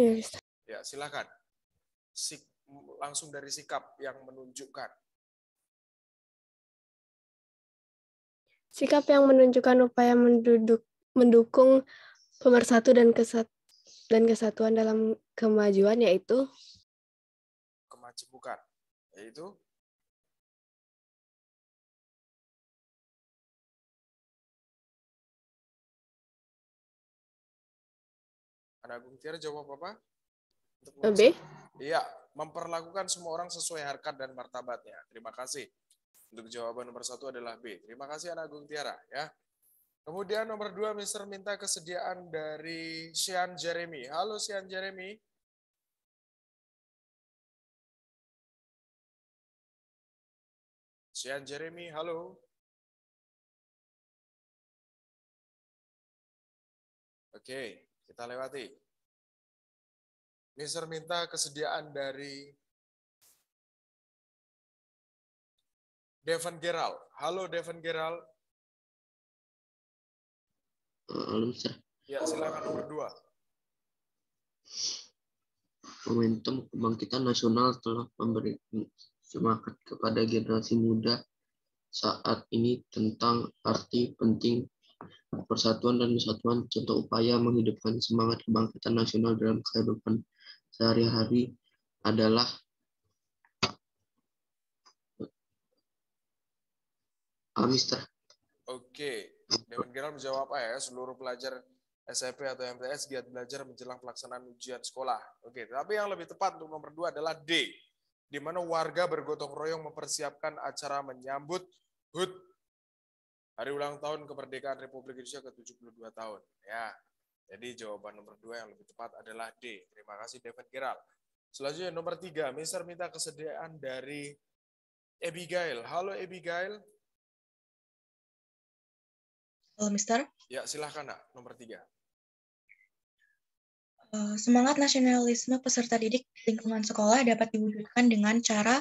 Ya, Mister. Ya, silakan. Langsung dari sikap yang menunjukkan. Sikap yang menunjukkan upaya mendukung pemersatu dan kesatuan dalam kemajuan yaitu Kemajemukan, yaitu Anak Agung Tiara jawab apa? B. Iya, memperlakukan semua orang sesuai harkat dan martabatnya. Terima kasih. Untuk jawaban nomor 1 adalah B. Terima kasih Anak Agung Tiara ya. Kemudian nomor 2, Mister minta kesediaan dari Sian Jeremy. Halo Sian Jeremy. Sian Jeremy, halo. Oke, kita lewati. Mister minta kesediaan dari Devon Gerald. Halo Devon Gerald. Halo, Mister. Ya, silakan nomor 2. Momentum kebangkitan nasional telah memberi semangat kepada generasi muda saat ini tentang arti penting persatuan dan kesatuan, contoh upaya menghidupkan semangat kebangkitan nasional dalam kehidupan sehari-hari adalah Mister. Oke, Devon Gerald menjawab apa ya? Seluruh pelajar SIP atau MTS, giat belajar menjelang pelaksanaan ujian sekolah. Oke, tapi yang lebih tepat untuk nomor 2 adalah D, di mana warga bergotong royong mempersiapkan acara menyambut HUT, Hari Ulang Tahun Kemerdekaan Republik Indonesia ke-72 tahun. Ya, jadi jawaban nomor 2 yang lebih tepat adalah D. Terima kasih, Devin Geral. Selanjutnya nomor 3, Mister minta kesediaan dari Abigail. Halo Abigail. Halo, Mister. Ya, silahkan, Nak. Nomor 3. Semangat nasionalisme peserta didik di lingkungan sekolah dapat diwujudkan dengan cara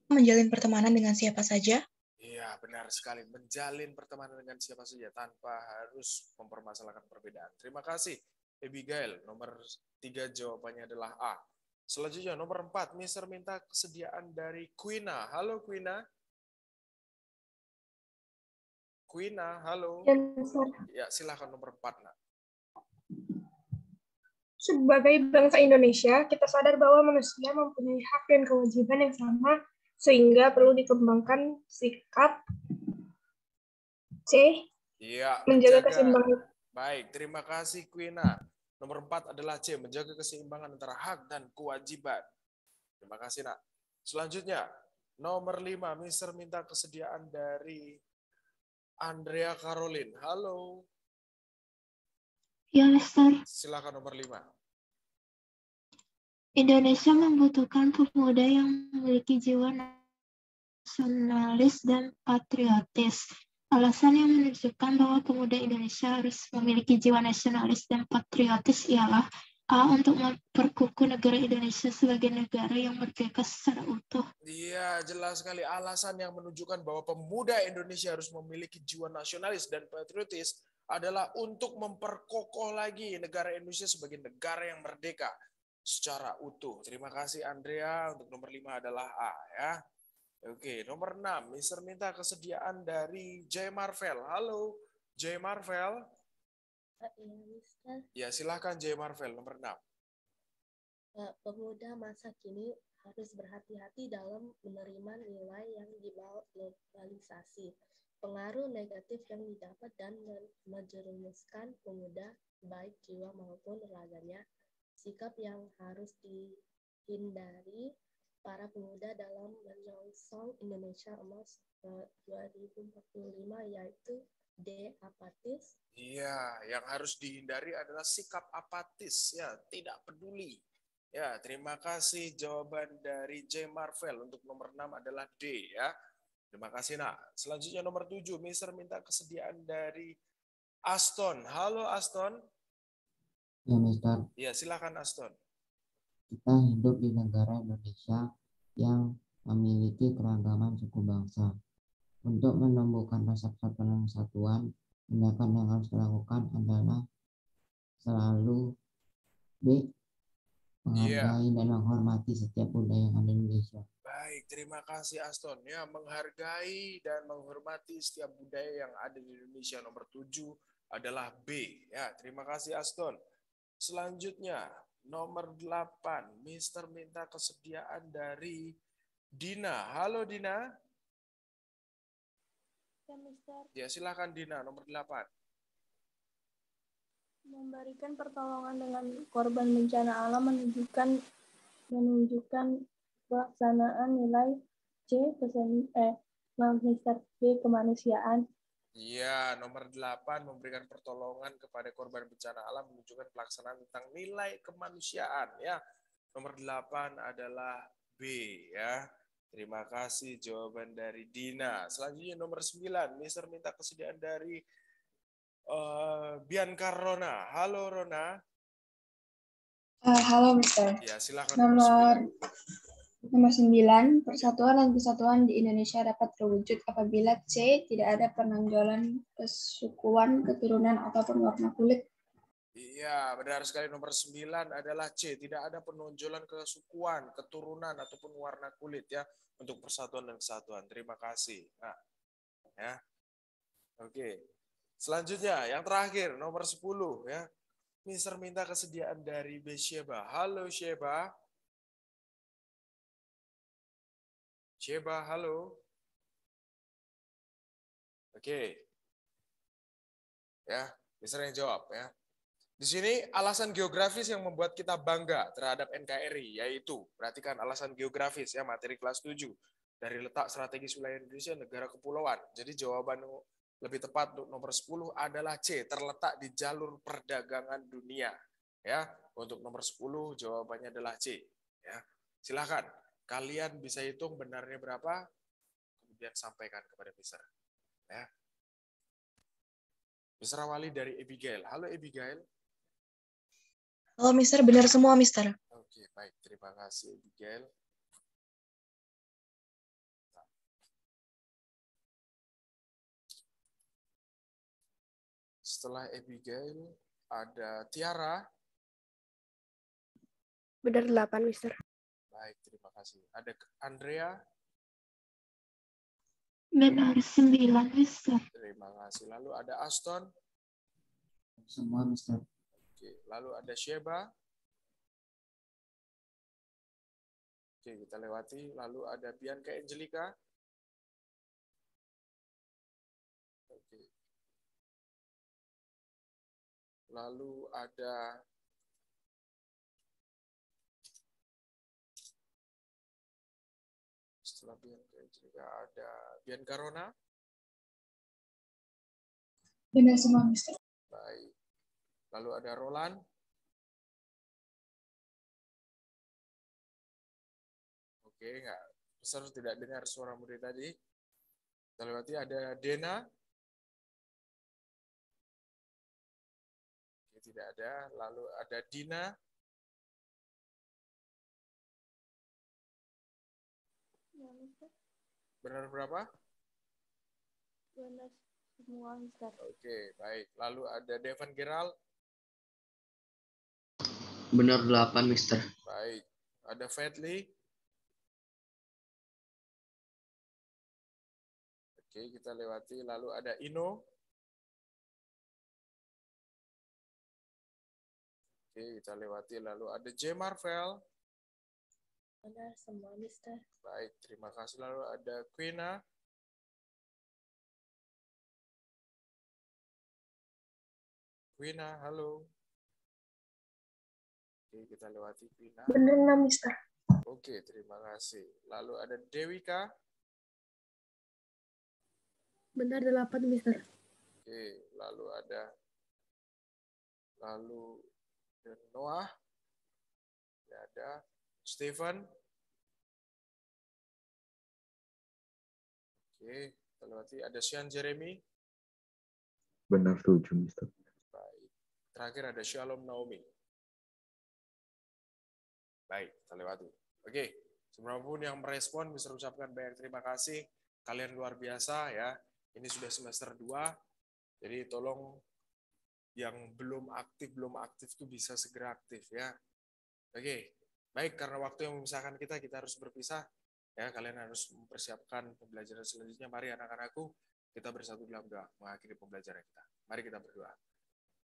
menjalin pertemanan dengan siapa saja. Iya, benar sekali. Menjalin pertemanan dengan siapa saja tanpa harus mempermasalahkan perbedaan. Terima kasih, Abigail. Nomor 3 jawabannya adalah A. Selanjutnya, nomor 4. Mister minta kesediaan dari Quina. Halo, Quina. Quina, halo. Ya, silakan nomor 4, Nak. Sebagai bangsa Indonesia, kita sadar bahwa manusia mempunyai hak dan kewajiban yang sama, sehingga perlu dikembangkan sikap C, ya, menjaga keseimbangan. Baik, terima kasih Quina. Nomor 4 adalah C, menjaga keseimbangan antara hak dan kewajiban. Terima kasih, Nak. Selanjutnya, nomor 5, Mister minta kesediaan dari Andrea Caroline. Halo. Ya, Mister. Silakan nomor 5. Indonesia membutuhkan pemuda yang memiliki jiwa nasionalis dan patriotis. Alasan yang menunjukkan bahwa pemuda Indonesia harus memiliki jiwa nasionalis dan patriotis ialah A. Untuk memperkukuh negara Indonesia sebagai negara yang merdeka secara utuh. Iya, jelas sekali. Alasan yang menunjukkan bahwa pemuda Indonesia harus memiliki jiwa nasionalis dan patriotis adalah untuk memperkokoh lagi negara Indonesia sebagai negara yang merdeka secara utuh. Terima kasih Andrea. Untuk nomor 5 adalah A, ya. Oke, nomor 6. Mister minta kesediaan dari J. Marvel. Halo, J. Marvel. Ya, silahkan J. Marvel, nomor 6. Pemuda masa kini harus berhati-hati dalam menerima nilai yang dibawa globalisasi. Pengaruh negatif yang didapat dan menjerumuskan pemuda, baik jiwa maupun raganya. Sikap yang harus dihindari para pemuda dalam menyongsong Indonesia Emas 2045 yaitu D. Apatis. Iya, yang harus dihindari adalah sikap apatis, ya, tidak peduli. Ya, terima kasih jawaban dari J. Marvel. Untuk nomor 6 adalah D, ya. Terima kasih, Nak. Selanjutnya nomor 7, Mister minta kesediaan dari Aston. Halo, Aston. Ya, Mister. Ya, silakan Aston. Kita hidup di negara Indonesia yang memiliki keragaman suku bangsa. Untuk menumbuhkan rasa persatuan dan kesatuan, tindakan yang harus dilakukan adalah selalu B. Menghargai dan menghormati setiap budaya yang ada di Indonesia. Baik, terima kasih Aston. Ya, menghargai dan menghormati setiap budaya yang ada di Indonesia. Nomor 7 adalah B. Ya, terima kasih Aston. Selanjutnya, nomor 8. Mister minta kesediaan dari Dina. Halo Dina. Ya, Mister. Ya, silakan Dina, nomor 8. Memberikan pertolongan dengan korban bencana alam menunjukkan pelaksanaan nilai C Mister B kemanusiaan. Iya, nomor 8 memberikan pertolongan kepada korban bencana alam menunjukkan pelaksanaan tentang nilai kemanusiaan, ya. Nomor 8 adalah B, ya. Terima kasih jawaban dari Dina. Selanjutnya nomor 9, Mister minta kesediaan dari Bianca Rona. Halo Rona. Halo Mister. Ya, silakan Nomor 9, persatuan dan kesatuan di Indonesia dapat terwujud apabila C. Tidak ada penonjolan kesukuan, keturunan, ataupun warna kulit. Iya, benar sekali. Nomor 9 adalah C. Tidak ada penonjolan kesukuan, keturunan, ataupun warna kulit, ya, untuk persatuan dan kesatuan. Terima kasih. Nah, ya. Oke. Selanjutnya, yang terakhir, nomor 10, ya. Mister minta kesediaan dari B. Sheba. Halo Sheba. Sheba, halo. Oke. Ya, Mister yang jawab, ya. Di sini alasan geografis yang membuat kita bangga terhadap NKRI, yaitu, perhatikan alasan geografis ya, materi kelas 7. Dari letak strategis wilayah Indonesia, negara kepulauan. Jadi jawaban lebih tepat untuk nomor 10 adalah C, terletak di jalur perdagangan dunia. Ya, untuk nomor 10 jawabannya adalah C. Ya, silakan. Kalian bisa hitung benarnya berapa, kemudian sampaikan kepada Mister. Ya. Mister awali dari Abigail. Halo Abigail. Halo Mister, benar semua Mister. Oke, baik. Terima kasih Abigail. Setelah Abigail, ada Tiara. Benar 8, Mister. Baik, terima kasih. Ada Andrea. Benar 9, Mister. Terima kasih. Lalu ada Aston. Semua, Mister. Oke, lalu ada Sheba. Oke, kita lewati. Lalu ada Bianca Angelica. Oke. Lalu ada setelah Bianca Angelica ada Bianca Rona. Benar semua, Mister. Baik. Lalu ada Roland. Oke, enggak. Besar tidak dengar suara murid tadi. Kita lewati ada Dena. Oke, tidak ada. Lalu ada Dina. Ya, Mister. Benar berapa? Benar semua, Mister. Oke, baik. Lalu ada Devan Geral. Benar 8, Mister. Baik. Ada Fadli. Oke, kita lewati. Lalu ada Ino. Oke, kita lewati. Lalu ada J. Marvel. Benar semua, Mister. Baik, terima kasih. Lalu ada Quina. Quina, halo. Oke, kita lewati Quina. Benar 6, Mister. Oke, terima kasih. Lalu ada Dewika. Benar 8, Mister. Oke, lalu ada Noah. Tidak ada. Stephen. Oke, kita lewati. Ada Sean Jeremy. Benar 7, Mister. Baik. Terakhir ada Shalom Naomi. Baik, kita lewati. Oke, siapapun yang merespon bisa ucapkan banyak terima kasih. Kalian luar biasa ya. Ini sudah semester 2. Jadi tolong yang belum aktif tuh bisa segera aktif ya. Oke. Baik, karena waktu yang memisahkan kita harus berpisah. Ya, kalian harus mempersiapkan pembelajaran selanjutnya. Mari anak-anakku, kita bersatu dalam doa mengakhiri pembelajaran kita. Mari kita berdoa.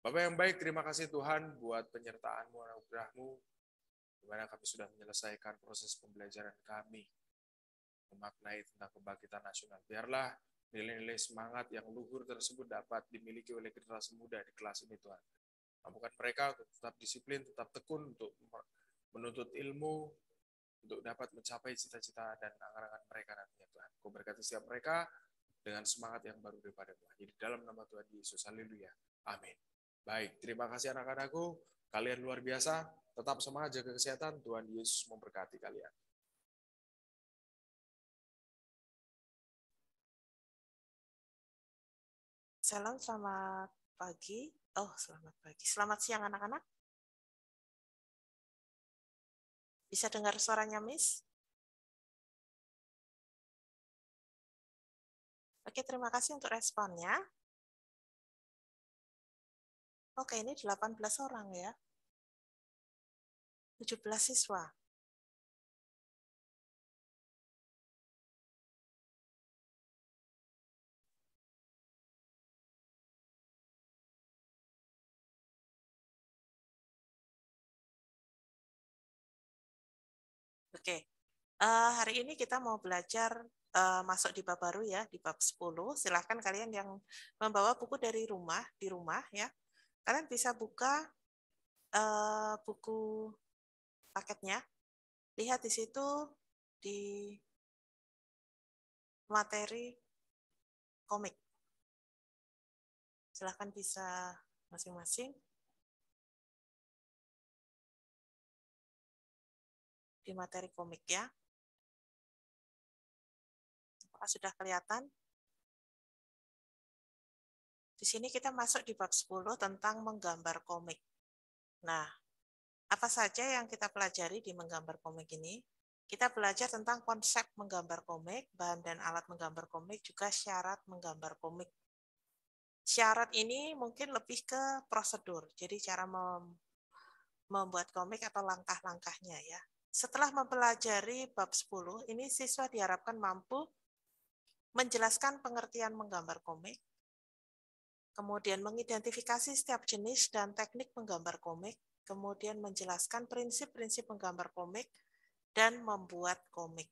Bapak yang baik, terima kasih Tuhan buat penyertaan-Mu, anugerah-Mu, di mana kami sudah menyelesaikan proses pembelajaran kami, memaknai tentang kebangkitan nasional. Biarlah nilai-nilai semangat yang luhur tersebut dapat dimiliki oleh generasi muda di kelas ini, Tuhan. Mampukan mereka untuk tetap disiplin, tetap tekun untuk menuntut ilmu, untuk dapat mencapai cita-cita dan angan-angan mereka nantinya, Tuhan. Kau berkati setiap mereka dengan semangat yang baru daripada Tuhan. Jadi dalam nama Tuhan Yesus, haleluya. Amin. Baik, terima kasih anak-anakku. Kalian luar biasa. Tetap semangat, jaga kesehatan. Tuhan Yesus memberkati kalian. Salam, selamat pagi. Oh, selamat pagi. Selamat siang anak-anak. Bisa dengar suaranya, Miss? Oke, terima kasih untuk responnya. Oke, ini 18 orang ya. 17 siswa. Oke, hari ini kita mau belajar masuk di bab baru ya, di bab 10. Silahkan kalian yang membawa buku dari rumah, di rumah ya. Kalian bisa buka buku paketnya, lihat di situ di materi komik. Silahkan bisa masing-masing di materi komik ya. Apakah sudah kelihatan? Di sini kita masuk di bab 10 tentang menggambar komik. Nah, apa saja yang kita pelajari di menggambar komik ini? Kita belajar tentang konsep menggambar komik, bahan dan alat menggambar komik, juga syarat menggambar komik. Syarat ini mungkin lebih ke prosedur, jadi cara membuat komik atau langkah-langkahnya ya. Setelah mempelajari bab 10, ini siswa diharapkan mampu menjelaskan pengertian menggambar komik, kemudian mengidentifikasi setiap jenis dan teknik menggambar komik, kemudian menjelaskan prinsip-prinsip menggambar komik, dan membuat komik.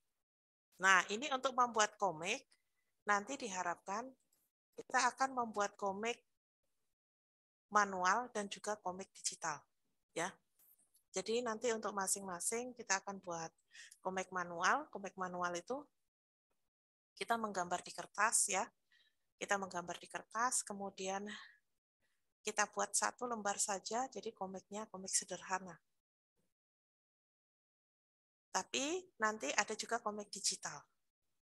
Nah, ini untuk membuat komik, nanti diharapkan kita akan membuat komik manual dan juga komik digital. Ya. Jadi nanti untuk masing-masing kita akan buat komik manual. Komik manual itu kita menggambar di kertas ya. Kita menggambar di kertas, kemudian kita buat satu lembar saja, jadi komiknya komik sederhana. Tapi nanti ada juga komik digital.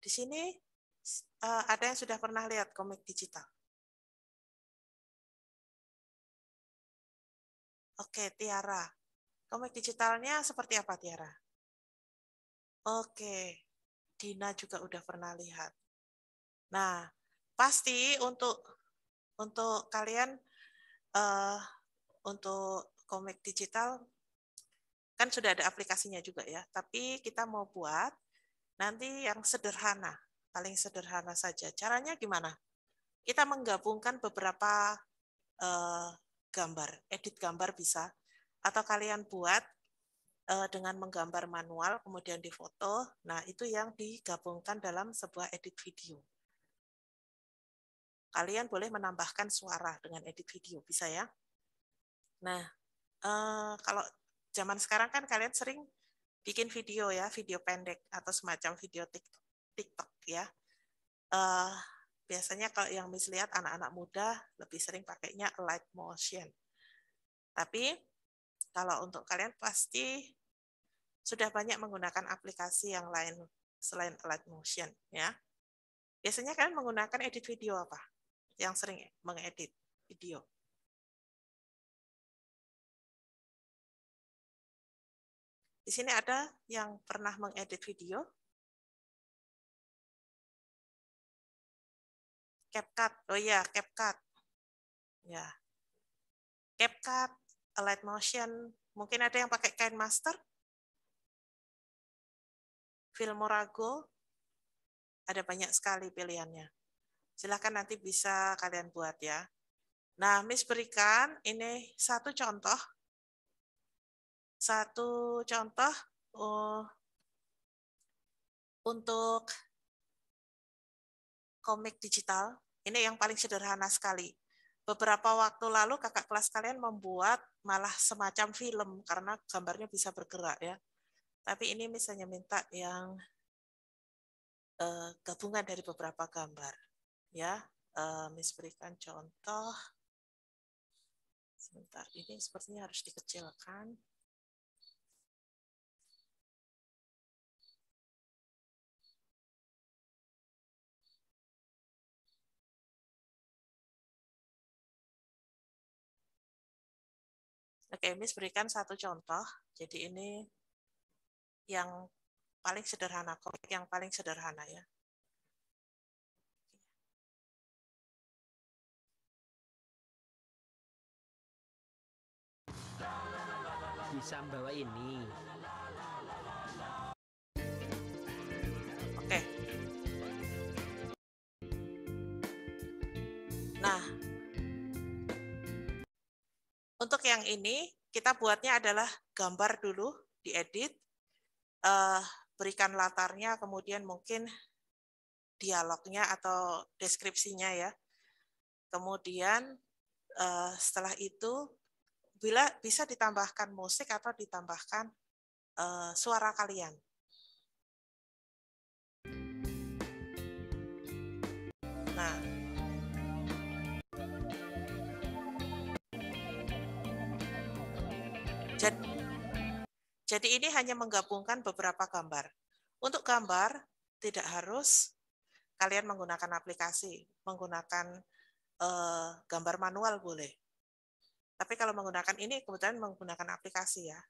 Di sini ada yang sudah pernah lihat komik digital? Oke, Tiara. Komik digitalnya seperti apa, Tiara? Oke, Dina juga udah pernah lihat. Nah, pasti untuk kalian untuk komik digital kan sudah ada aplikasinya juga ya, tapi kita mau buat nanti yang sederhana, paling sederhana saja. Caranya gimana? Kita menggabungkan beberapa gambar, edit gambar bisa, atau kalian buat dengan menggambar manual, kemudian difoto, nah itu yang digabungkan dalam sebuah edit video. Kalian boleh menambahkan suara dengan edit video, bisa ya? Nah, kalau zaman sekarang kan kalian sering bikin video ya, video pendek atau semacam video TikTok ya. Biasanya kalau yang Miss lihat anak-anak muda lebih sering pakainya light motion. Tapi kalau untuk kalian pasti sudah banyak menggunakan aplikasi yang lain selain light motion ya. Biasanya kalian menggunakan edit video apa? Yang sering mengedit video. Di sini ada yang pernah mengedit video? CapCut. Oh iya, CapCut. Ya. CapCut, Light Motion, mungkin ada yang pakai KineMaster? Filmorago, ada banyak sekali pilihannya. Silahkan nanti bisa kalian buat ya. Nah, Miss berikan ini satu contoh untuk komik digital. Ini yang paling sederhana sekali. Beberapa waktu lalu kakak kelas kalian membuat malah semacam film karena gambarnya bisa bergerak ya. Tapi ini misalnya minta yang gabungan dari beberapa gambar ya. Miss berikan contoh. Sebentar, ini sepertinya harus dikecilkan. Oke, Miss berikan satu contoh. Jadi ini yang paling sederhana, komik yang paling sederhana ya. Bisa membawa ini. Oke. Nah, untuk yang ini kita buatnya adalah gambar dulu, diedit, berikan latarnya, kemudian mungkin dialognya atau deskripsinya ya. Kemudian setelah itu bisa ditambahkan musik atau ditambahkan suara kalian. Nah, jadi ini hanya menggabungkan beberapa gambar. Untuk gambar, tidak harus kalian menggunakan aplikasi, menggunakan gambar manual boleh. Tapi kalau menggunakan ini, kebetulan menggunakan aplikasi ya.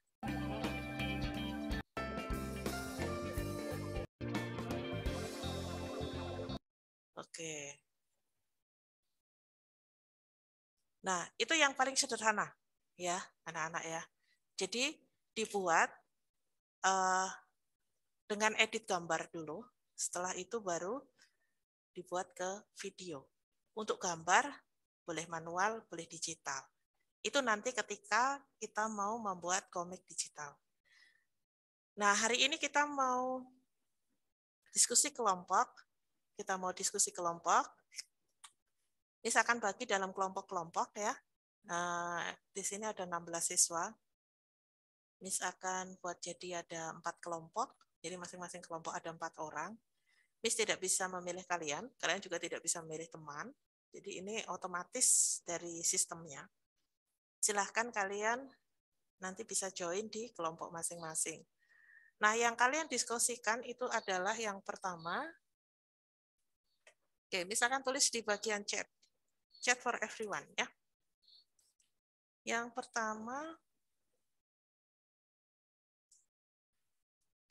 Oke. Nah, itu yang paling sederhana, ya, anak-anak ya. Jadi, dibuat dengan edit gambar dulu, setelah itu baru dibuat ke video. Untuk gambar, boleh manual, boleh digital. Itu nanti ketika kita mau membuat komik digital. Nah, hari ini kita mau diskusi kelompok. Kita mau diskusi kelompok. Misalkan bagi dalam kelompok-kelompok ya. Di sini ada 16 siswa. Misalkan buat jadi ada 4 kelompok. Jadi masing-masing kelompok ada 4 orang. Miss tidak bisa memilih kalian. Kalian juga tidak bisa memilih teman. Jadi ini otomatis dari sistemnya. Silahkan kalian nanti bisa join di kelompok masing-masing. Nah, yang kalian diskusikan itu adalah yang pertama. Oke, misalkan tulis di bagian chat. Chat for everyone, ya. Yang pertama,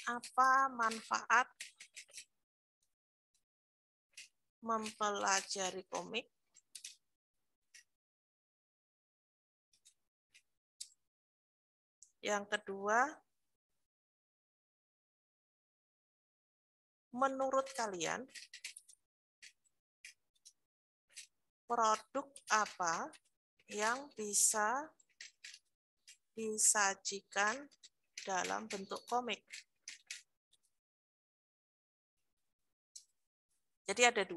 apa manfaat mempelajari komik? Yang kedua, menurut kalian, produk apa yang bisa disajikan dalam bentuk komik? Jadi ada 2.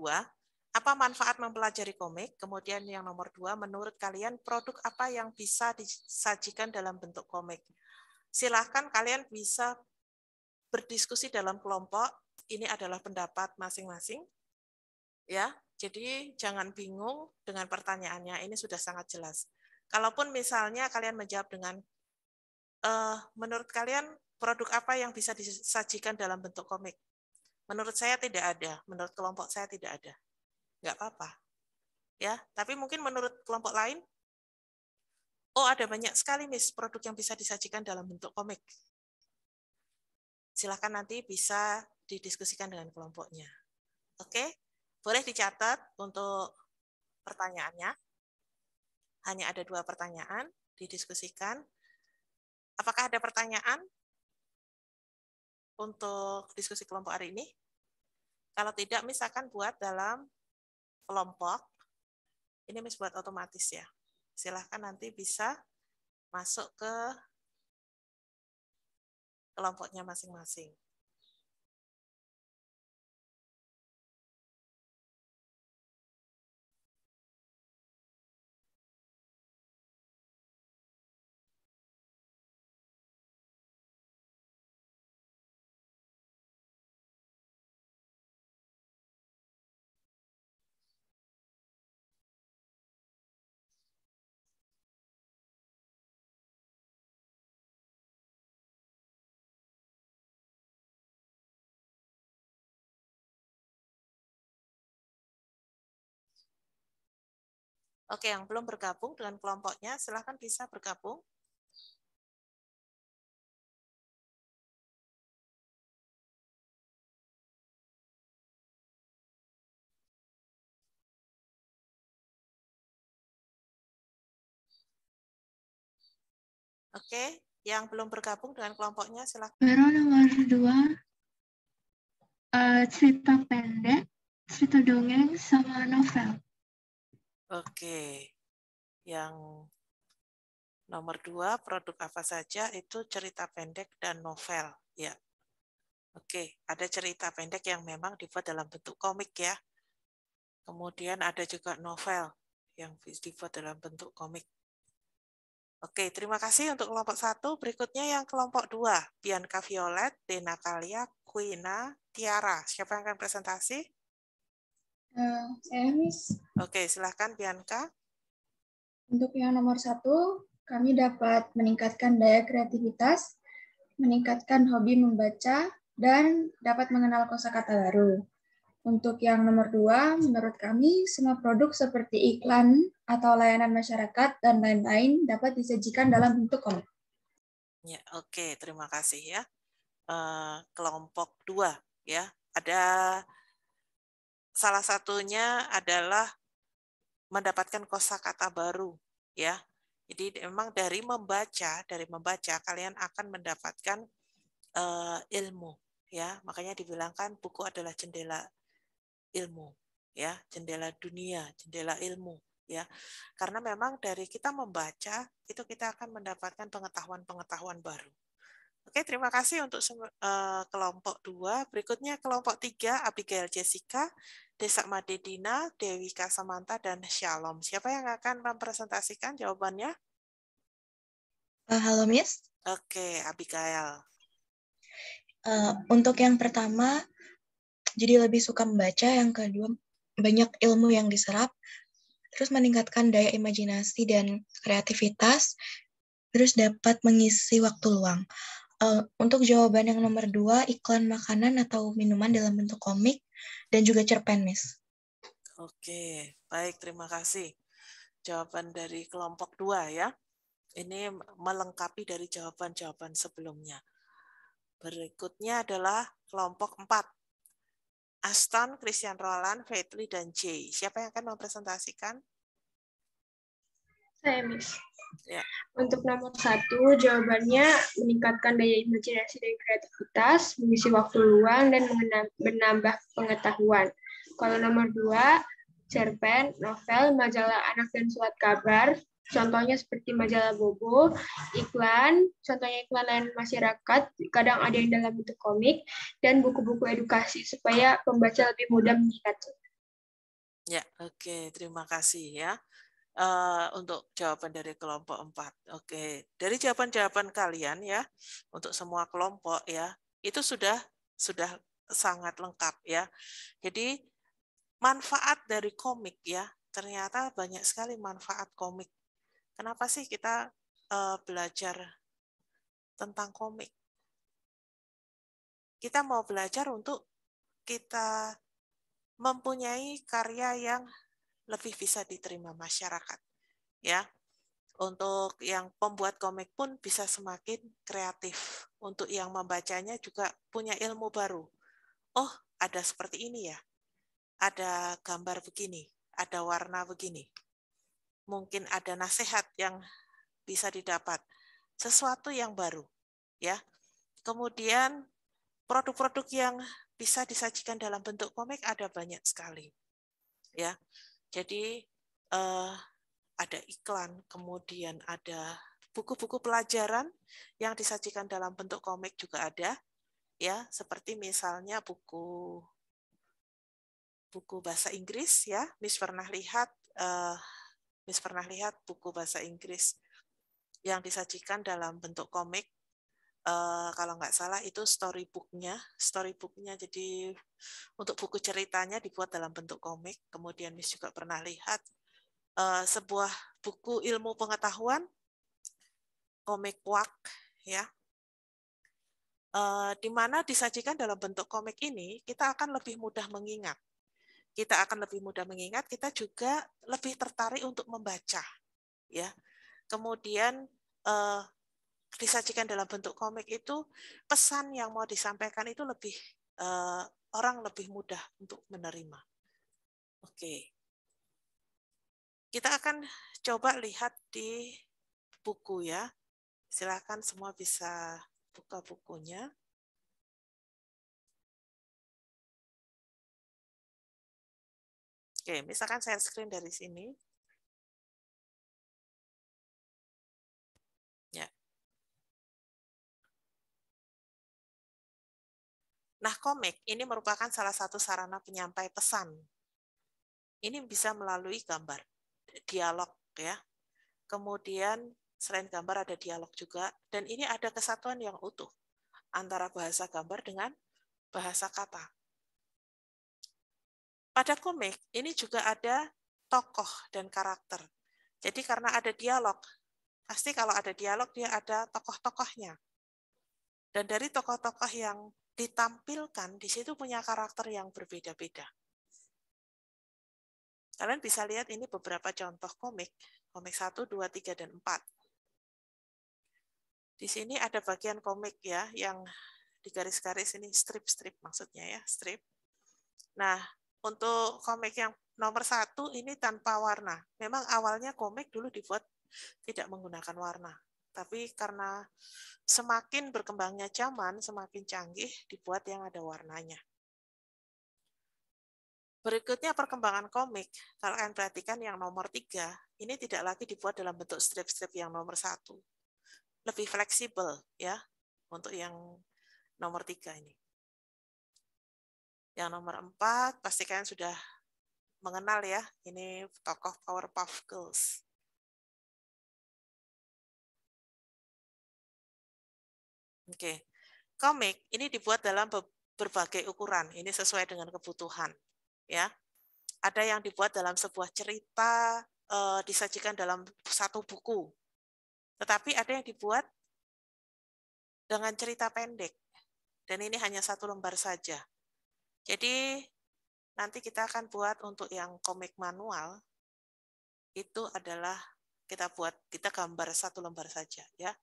Apa manfaat mempelajari komik? Kemudian yang nomor 2, menurut kalian produk apa yang bisa disajikan dalam bentuk komik? Silahkan kalian bisa berdiskusi dalam kelompok. Ini adalah pendapat masing-masing. Ya, jadi jangan bingung dengan pertanyaannya. Ini sudah sangat jelas. Kalaupun misalnya kalian menjawab dengan menurut kalian produk apa yang bisa disajikan dalam bentuk komik? Menurut saya tidak ada. Menurut kelompok saya tidak ada. Nggak apa-apa. Ya, tapi mungkin menurut kelompok lain, oh ada banyak sekali Miss produk yang bisa disajikan dalam bentuk komik. Silahkan nanti bisa didiskusikan dengan kelompoknya. Oke, boleh dicatat untuk pertanyaannya. Hanya ada 2 pertanyaan, didiskusikan. Apakah ada pertanyaan untuk diskusi kelompok hari ini? Kalau tidak, misalkan buat dalam kelompok. Ini Miss buat otomatis ya. Silahkan nanti bisa masuk ke kelompoknya masing-masing. Oke, yang belum bergabung dengan kelompoknya, silahkan bisa bergabung. Oke, yang belum bergabung dengan kelompoknya, silahkan. Baru nomor 2, cerita pendek, cerita dongeng, sama novel. Oke, yang nomor 2, produk apa saja itu cerita pendek dan novel. Ya. Oke, ada cerita pendek yang memang dibuat dalam bentuk komik ya. Kemudian ada juga novel yang dibuat dalam bentuk komik. Oke, terima kasih untuk kelompok 1. Berikutnya yang kelompok 2. Bianca Violet, Dena Kalia, Quina, Tiara. Siapa yang akan presentasi? Saya, Miss. Oke, silahkan Bianca. Untuk yang nomor 1, kami dapat meningkatkan daya kreativitas, meningkatkan hobi membaca, dan dapat mengenal kosakata baru. Untuk yang nomor 2, menurut kami, semua produk seperti iklan atau layanan masyarakat dan lain-lain dapat disajikan dalam bentuk komik. Ya, oke, terima kasih ya. Kelompok 2 ya. Ada salah satunya adalah mendapatkan kosakata baru ya. Jadi memang dari membaca kalian akan mendapatkan ilmu ya. Makanya dibilangkan buku adalah jendela ilmu ya, jendela dunia, jendela ilmu ya. Karena memang dari kita membaca itu kita akan mendapatkan pengetahuan-pengetahuan baru. Oke, terima kasih untuk kelompok 2. Berikutnya kelompok 3, Abigail Jessica, Desak Madedina, Dewi Kasamanta, dan Shalom. Siapa yang akan mempresentasikan jawabannya? Halo, Miss. Oke, Abigail. Untuk yang pertama, jadi lebih suka membaca. Yang kedua, banyak ilmu yang diserap. Terus meningkatkan daya imajinasi dan kreativitas. Terus dapat mengisi waktu luang. Untuk jawaban yang nomor 2, iklan makanan atau minuman dalam bentuk komik dan juga cerpen, Miss. Oke, baik, terima kasih. Jawaban dari kelompok 2 ya. Ini melengkapi dari jawaban-jawaban sebelumnya. Berikutnya adalah kelompok 4. Aston, Christian Roland, Faithly, dan Jay. Siapa yang akan mempresentasikan? Saya, Miss. Ya. Untuk nomor 1, jawabannya meningkatkan daya imajinasi dan kreativitas, mengisi waktu luang, dan menambah pengetahuan. Kalau nomor 2, cerpen, novel, majalah anak dan surat kabar, contohnya seperti majalah Bobo, iklan, contohnya iklan layanan masyarakat, kadang ada yang dalam bentuk komik, dan buku-buku edukasi supaya pembaca lebih mudah mengingatnya. Ya, oke, terima kasih ya. Untuk jawaban dari kelompok 4. Oke, dari jawaban-jawaban kalian ya, untuk semua kelompok ya, itu sudah sangat lengkap ya. Jadi manfaat dari komik ya, ternyata banyak sekali manfaat komik. Kenapa sih kita belajar tentang komik? Kita mau belajar untuk kita mempunyai karya yang lebih bisa diterima masyarakat. Ya, untuk yang pembuat komik pun bisa semakin kreatif. Untuk yang membacanya juga punya ilmu baru. Oh, ada seperti ini ya. Ada gambar begini, ada warna begini. Mungkin ada nasihat yang bisa didapat. Sesuatu yang baru, ya. Kemudian produk-produk yang bisa disajikan dalam bentuk komik ada banyak sekali. Ya. Jadi ada iklan, kemudian ada buku-buku pelajaran yang disajikan dalam bentuk komik juga ada, ya, seperti misalnya buku bahasa Inggris, ya, Miss pernah lihat buku bahasa Inggris yang disajikan dalam bentuk komik. Kalau nggak salah itu storybooknya. Jadi untuk buku ceritanya dibuat dalam bentuk komik. Kemudian Miss juga pernah lihat sebuah buku ilmu pengetahuan, komik Wak, ya, di mana disajikan dalam bentuk komik ini, kita akan lebih mudah mengingat. Kita juga lebih tertarik untuk membaca, ya. Kemudian disajikan dalam bentuk komik itu, pesan yang mau disampaikan itu lebih orang lebih mudah untuk menerima. Oke. Kita akan coba lihat di buku ya. Silakan semua bisa buka bukunya. Oke, misalkan share screen dari sini. Ya. Nah, komik ini merupakan salah satu sarana penyampai pesan. Ini bisa melalui gambar, dialog ya. Kemudian Selain gambar ada dialog juga, dan ini ada kesatuan yang utuh antara bahasa gambar dengan bahasa kata. Pada komik, ini juga ada tokoh dan karakter. Jadi karena ada dialog, pasti kalau ada dialog dia ada tokoh-tokohnya. Dan dari tokoh-tokoh yang ditampilkan, di situ punya karakter yang berbeda-beda. Kalian bisa lihat ini beberapa contoh komik 1, 2, 3, dan 4. Di sini ada bagian komik ya, yang di garis-garis ini strip-strip maksudnya ya, strip. Nah, untuk komik yang nomor 1 ini tanpa warna. Memang awalnya komik dulu dibuat tidak menggunakan warna. Tapi karena semakin berkembangnya zaman, semakin canggih, dibuat yang ada warnanya. Berikutnya perkembangan komik, kalau kalian perhatikan yang nomor 3, ini tidak lagi dibuat dalam bentuk strip-strip yang nomor 1. Lebih fleksibel ya, untuk yang nomor 3 ini. Yang nomor 4, pasti kalian sudah mengenal ya, ini tokoh Powerpuff Girls. Oke, komik ini dibuat dalam berbagai ukuran, ini sesuai dengan kebutuhan. Ya, ada yang dibuat dalam sebuah cerita, disajikan dalam satu buku. Tetapi ada yang dibuat dengan cerita pendek, dan ini hanya 1 lembar saja. Jadi nanti kita akan buat untuk yang komik manual, itu adalah kita gambar 1 lembar saja ya,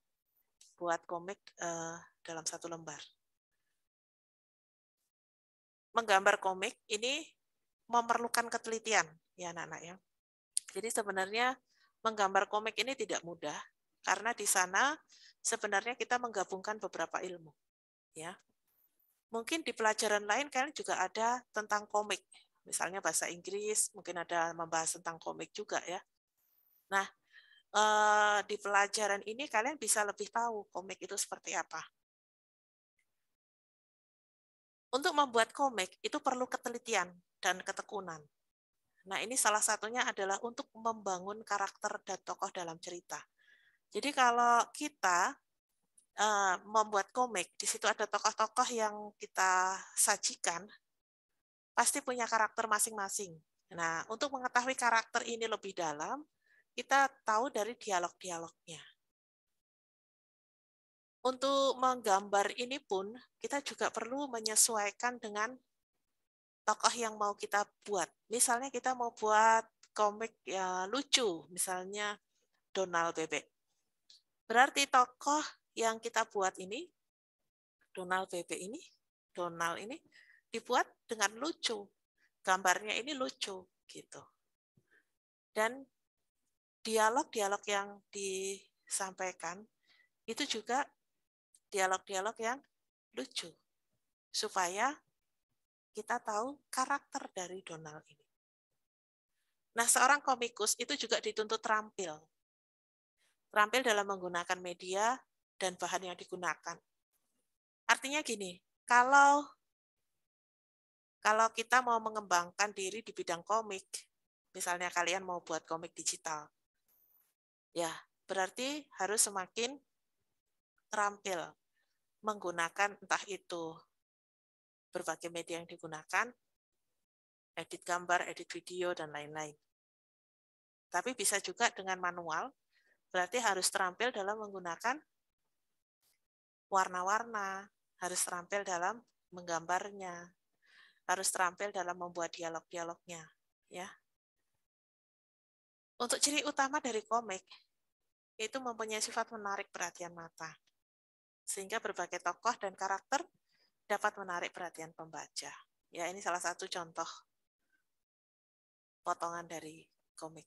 buat komik dalam 1 lembar. Menggambar komik ini memerlukan ketelitian ya anak-anak ya. Jadi sebenarnya menggambar komik ini tidak mudah karena di sana sebenarnya kita menggabungkan beberapa ilmu ya. Mungkin di pelajaran lain kalian juga ada tentang komik. Misalnya bahasa Inggris, mungkin ada membahas tentang komik juga ya. Nah, di pelajaran ini kalian bisa lebih tahu komik itu seperti apa. Untuk membuat komik itu perlu ketelitian dan ketekunan. Nah, ini salah satunya adalah untuk membangun karakter dan tokoh dalam cerita. Jadi kalau kita membuat komik, di situ ada tokoh-tokoh yang kita sajikan, pasti punya karakter masing-masing. Nah, untuk mengetahui karakter ini lebih dalam, kita tahu dari dialog-dialognya. Untuk menggambar ini pun, kita juga perlu menyesuaikan dengan tokoh yang mau kita buat. Misalnya kita mau buat komik ya lucu, misalnya Donald Bebek. Berarti tokoh yang kita buat ini, Donald Bebek ini, Donald ini dibuat dengan lucu. Gambarnya ini lucu gitu. Dan dialog-dialog yang disampaikan itu juga dialog-dialog yang lucu. Supaya kita tahu karakter dari Donald ini. Nah, seorang komikus itu juga dituntut terampil. Terampil dalam menggunakan media dan bahan yang digunakan. Artinya gini, kalau kita mau mengembangkan diri di bidang komik, misalnya kalian mau buat komik digital, ya berarti harus semakin terampil menggunakan entah itu berbagai media yang digunakan, edit gambar, edit video, dan lain-lain. Tapi bisa juga dengan manual, berarti harus terampil dalam menggunakan warna-warna, harus terampil dalam menggambarnya, harus terampil dalam membuat dialog-dialognya. Ya. Untuk ciri utama dari komik, itu mempunyai sifat menarik perhatian mata, sehingga berbagai tokoh dan karakter dapat menarik perhatian pembaca. Ya, ini salah satu contoh potongan dari komik.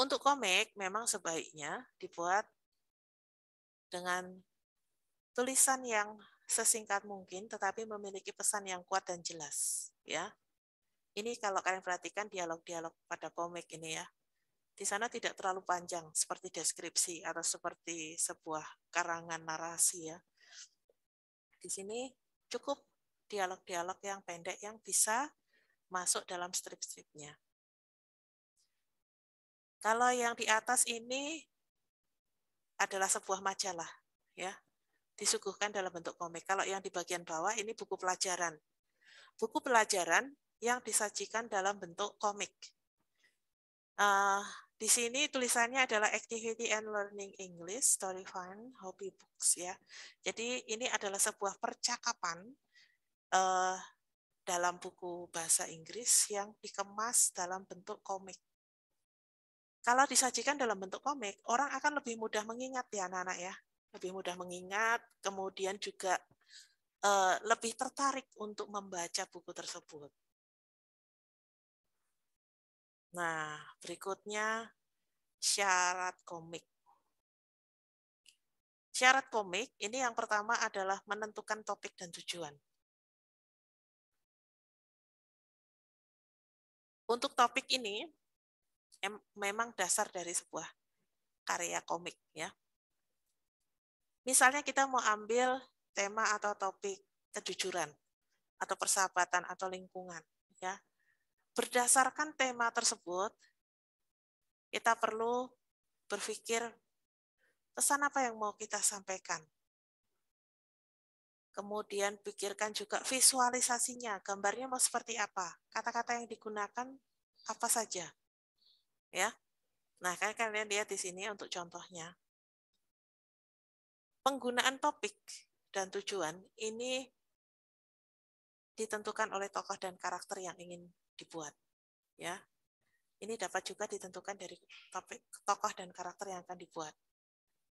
Untuk komik memang sebaiknya dibuat dengan tulisan yang sesingkat mungkin, tetapi memiliki pesan yang kuat dan jelas. Ya, ini kalau kalian perhatikan dialog-dialog pada komik ini ya, di sana tidak terlalu panjang seperti deskripsi atau seperti sebuah karangan narasi ya. Di sini cukup dialog-dialog yang pendek yang bisa masuk dalam strip-stripnya. Kalau yang di atas ini adalah sebuah majalah, ya, disuguhkan dalam bentuk komik. Kalau yang di bagian bawah ini buku pelajaran. Buku pelajaran yang disajikan dalam bentuk komik. Di sini tulisannya adalah Activity and Learning English, Story Fun, Hobby Books, ya. Jadi ini adalah sebuah percakapan dalam buku bahasa Inggris yang dikemas dalam bentuk komik. Kalau disajikan dalam bentuk komik, orang akan lebih mudah mengingat ya anak-anak ya. Lebih mudah mengingat, kemudian juga lebih tertarik untuk membaca buku tersebut. Nah, berikutnya syarat komik. Syarat komik ini yang pertama adalah menentukan topik dan tujuan. Untuk topik ini memang dasar dari sebuah karya komik ya. Misalnya kita mau ambil tema atau topik kejujuran atau persahabatan atau lingkungan ya. Berdasarkan tema tersebut kita perlu berpikir pesan apa yang mau kita sampaikan. Kemudian pikirkan juga visualisasinya, gambarnya mau seperti apa, kata-kata yang digunakan apa saja. Ya. Nah, kan kalian lihat di sini untuk contohnya. Penggunaan topik dan tujuan ini ditentukan oleh tokoh dan karakter yang ingin dibuat. Ya. Ini dapat juga ditentukan dari topik, tokoh dan karakter yang akan dibuat.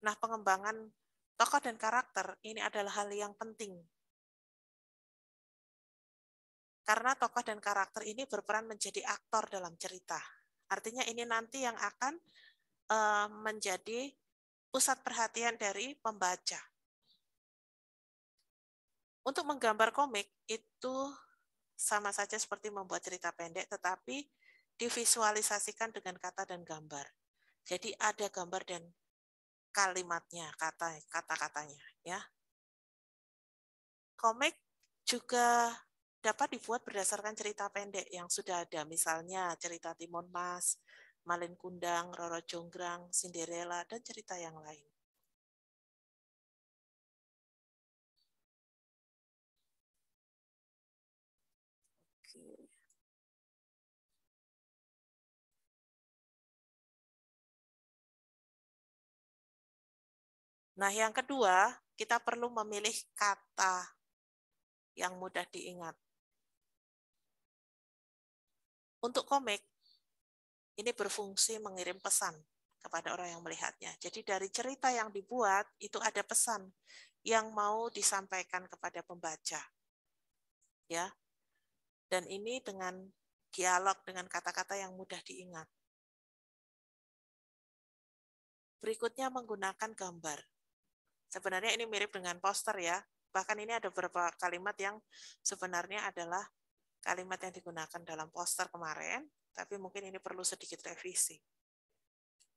Nah, pengembangan tokoh dan karakter ini adalah hal yang penting. Karena tokoh dan karakter ini berperan menjadi aktor dalam cerita. Artinya ini nanti yang akan menjadi pusat perhatian dari pembaca. Untuk menggambar komik itu sama saja seperti membuat cerita pendek, tetapi divisualisasikan dengan kata dan gambar. Jadi ada gambar dan kalimatnya, kata-katanya. Ya. Komik juga dapat dibuat berdasarkan cerita pendek yang sudah ada, misalnya cerita Timun Mas, Malin Kundang, Roro Jonggrang, Cinderella, dan cerita yang lain. Oke. Nah, yang kedua, kita perlu memilih kata yang mudah diingat. Untuk komik, ini berfungsi mengirim pesan kepada orang yang melihatnya. Jadi dari cerita yang dibuat, itu ada pesan yang mau disampaikan kepada pembaca. Ya. Dan ini dengan dialog, dengan kata-kata yang mudah diingat. Berikutnya menggunakan gambar. Sebenarnya ini mirip dengan poster ya. Bahkan ini ada beberapa kalimat yang sebenarnya adalah kalimat yang digunakan dalam poster kemarin, tapi mungkin ini perlu sedikit revisi.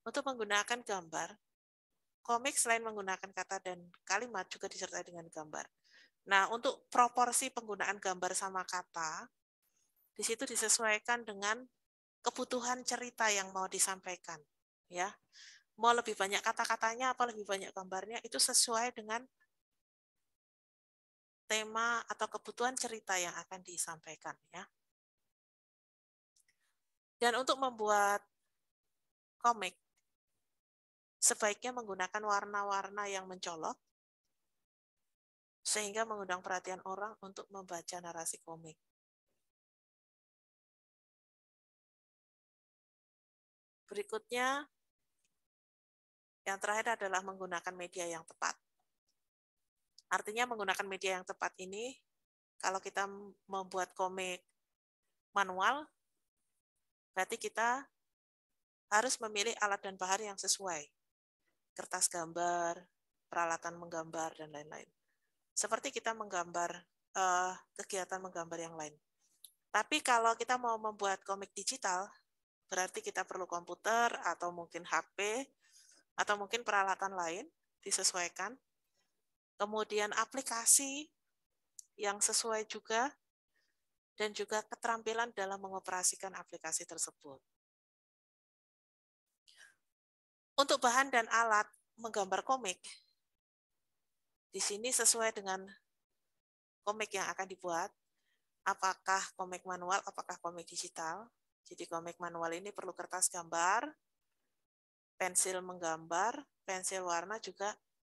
Untuk menggunakan gambar, komik selain menggunakan kata dan kalimat juga disertai dengan gambar. Nah, untuk proporsi penggunaan gambar sama kata, di situ disesuaikan dengan kebutuhan cerita yang mau disampaikan. Ya, mau lebih banyak kata-katanya apa lebih banyak gambarnya, itu sesuai dengan tema atau kebutuhan cerita yang akan disampaikan. Ya. Dan untuk membuat komik, sebaiknya menggunakan warna-warna yang mencolok, sehingga mengundang perhatian orang untuk membaca narasi komik. Berikutnya, yang terakhir adalah menggunakan media yang tepat. Artinya menggunakan media yang tepat ini, kalau kita membuat komik manual, berarti kita harus memilih alat dan bahan yang sesuai. Kertas gambar, peralatan menggambar, dan lain-lain. Seperti kita menggambar, kegiatan menggambar yang lain. Tapi kalau kita mau membuat komik digital, berarti kita perlu komputer, atau mungkin HP, atau mungkin peralatan lain, disesuaikan. Kemudian aplikasi yang sesuai juga, dan juga keterampilan dalam mengoperasikan aplikasi tersebut. Untuk bahan dan alat menggambar komik, di sini sesuai dengan komik yang akan dibuat, apakah komik manual, apakah komik digital. Jadi komik manual ini perlu kertas gambar, pensil menggambar, pensil warna, juga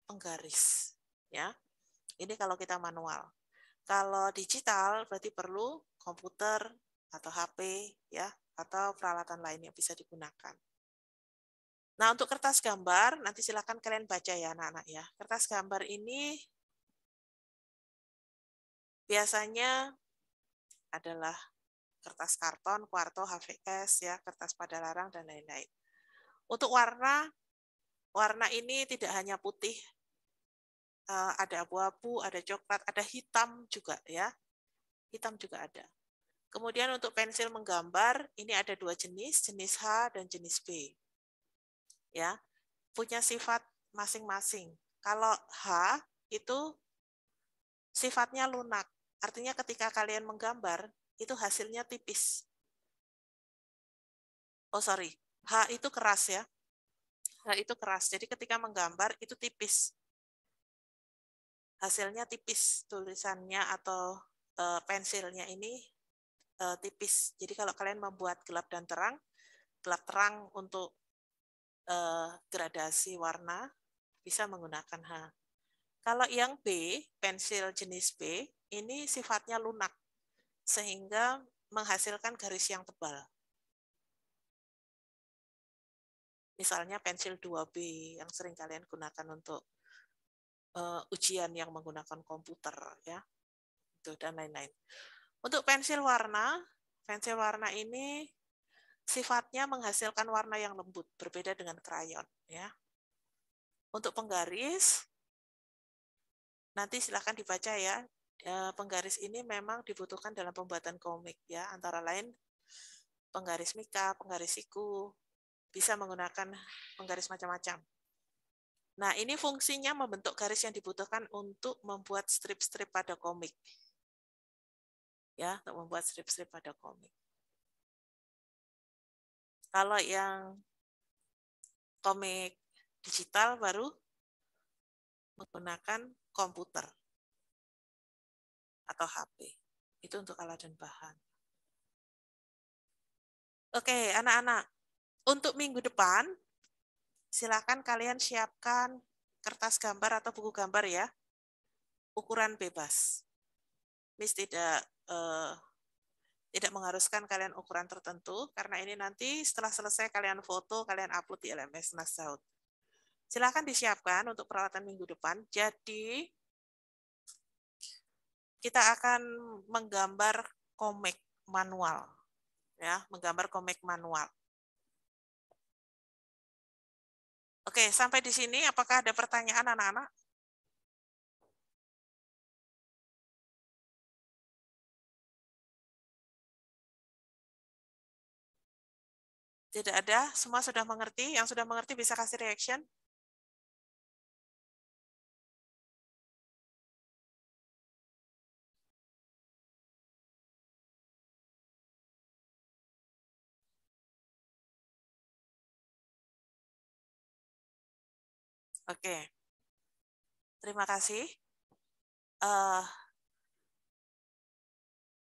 penggaris. Ya, ini kalau kita manual. Kalau digital berarti perlu komputer atau HP, ya, atau peralatan lain yang bisa digunakan. Nah, untuk kertas gambar, nanti silakan kalian baca ya anak-anak ya. Kertas gambar ini biasanya adalah kertas karton, kuarto, HVS, ya, kertas pada larang, dan lain-lain. Untuk warna ini tidak hanya putih, ada abu-abu, ada coklat, ada hitam juga ya. Hitam juga ada. Kemudian untuk pensil menggambar, ini ada dua jenis, jenis H dan jenis B. Ya, punya sifat masing-masing. Kalau H itu sifatnya lunak, artinya ketika kalian menggambar itu hasilnya tipis. Oh sorry, H itu keras ya. H itu keras, jadi ketika menggambar itu tipis. Hasilnya tipis, tulisannya atau pensilnya ini tipis. Jadi kalau kalian membuat gelap dan terang, gelap terang untuk gradasi warna bisa menggunakan H. Kalau yang B, pensil jenis B, ini sifatnya lunak, sehingga menghasilkan garis yang tebal. Misalnya pensil 2B yang sering kalian gunakan untuk ujian yang menggunakan komputer, ya, itu dan lain-lain. Untuk pensil warna ini sifatnya menghasilkan warna yang lembut, berbeda dengan krayon, ya. Untuk penggaris, nanti silakan dibaca ya. Penggaris ini memang dibutuhkan dalam pembuatan komik, ya, antara lain penggaris mika, penggaris siku, bisa menggunakan penggaris macam-macam. Nah, ini fungsinya membentuk garis yang dibutuhkan untuk membuat strip-strip pada komik. Ya, untuk membuat strip-strip pada komik. Kalau yang komik digital baru menggunakan komputer atau HP. Itu untuk alat dan bahan. Oke, anak-anak. Untuk minggu depan, silakan kalian siapkan kertas gambar atau buku gambar ya. Ukuran bebas. Miss tidak mengharuskan kalian ukuran tertentu, karena ini nanti setelah selesai kalian foto, kalian upload di LMS Nasaut. Silakan disiapkan untuk peralatan minggu depan. Jadi, kita akan menggambar komik manual. Ya, menggambar komik manual. Oke, sampai di sini apakah ada pertanyaan anak-anak? Tidak ada, semua sudah mengerti. Yang sudah mengerti bisa kasih reaction. Oke. Terima kasih.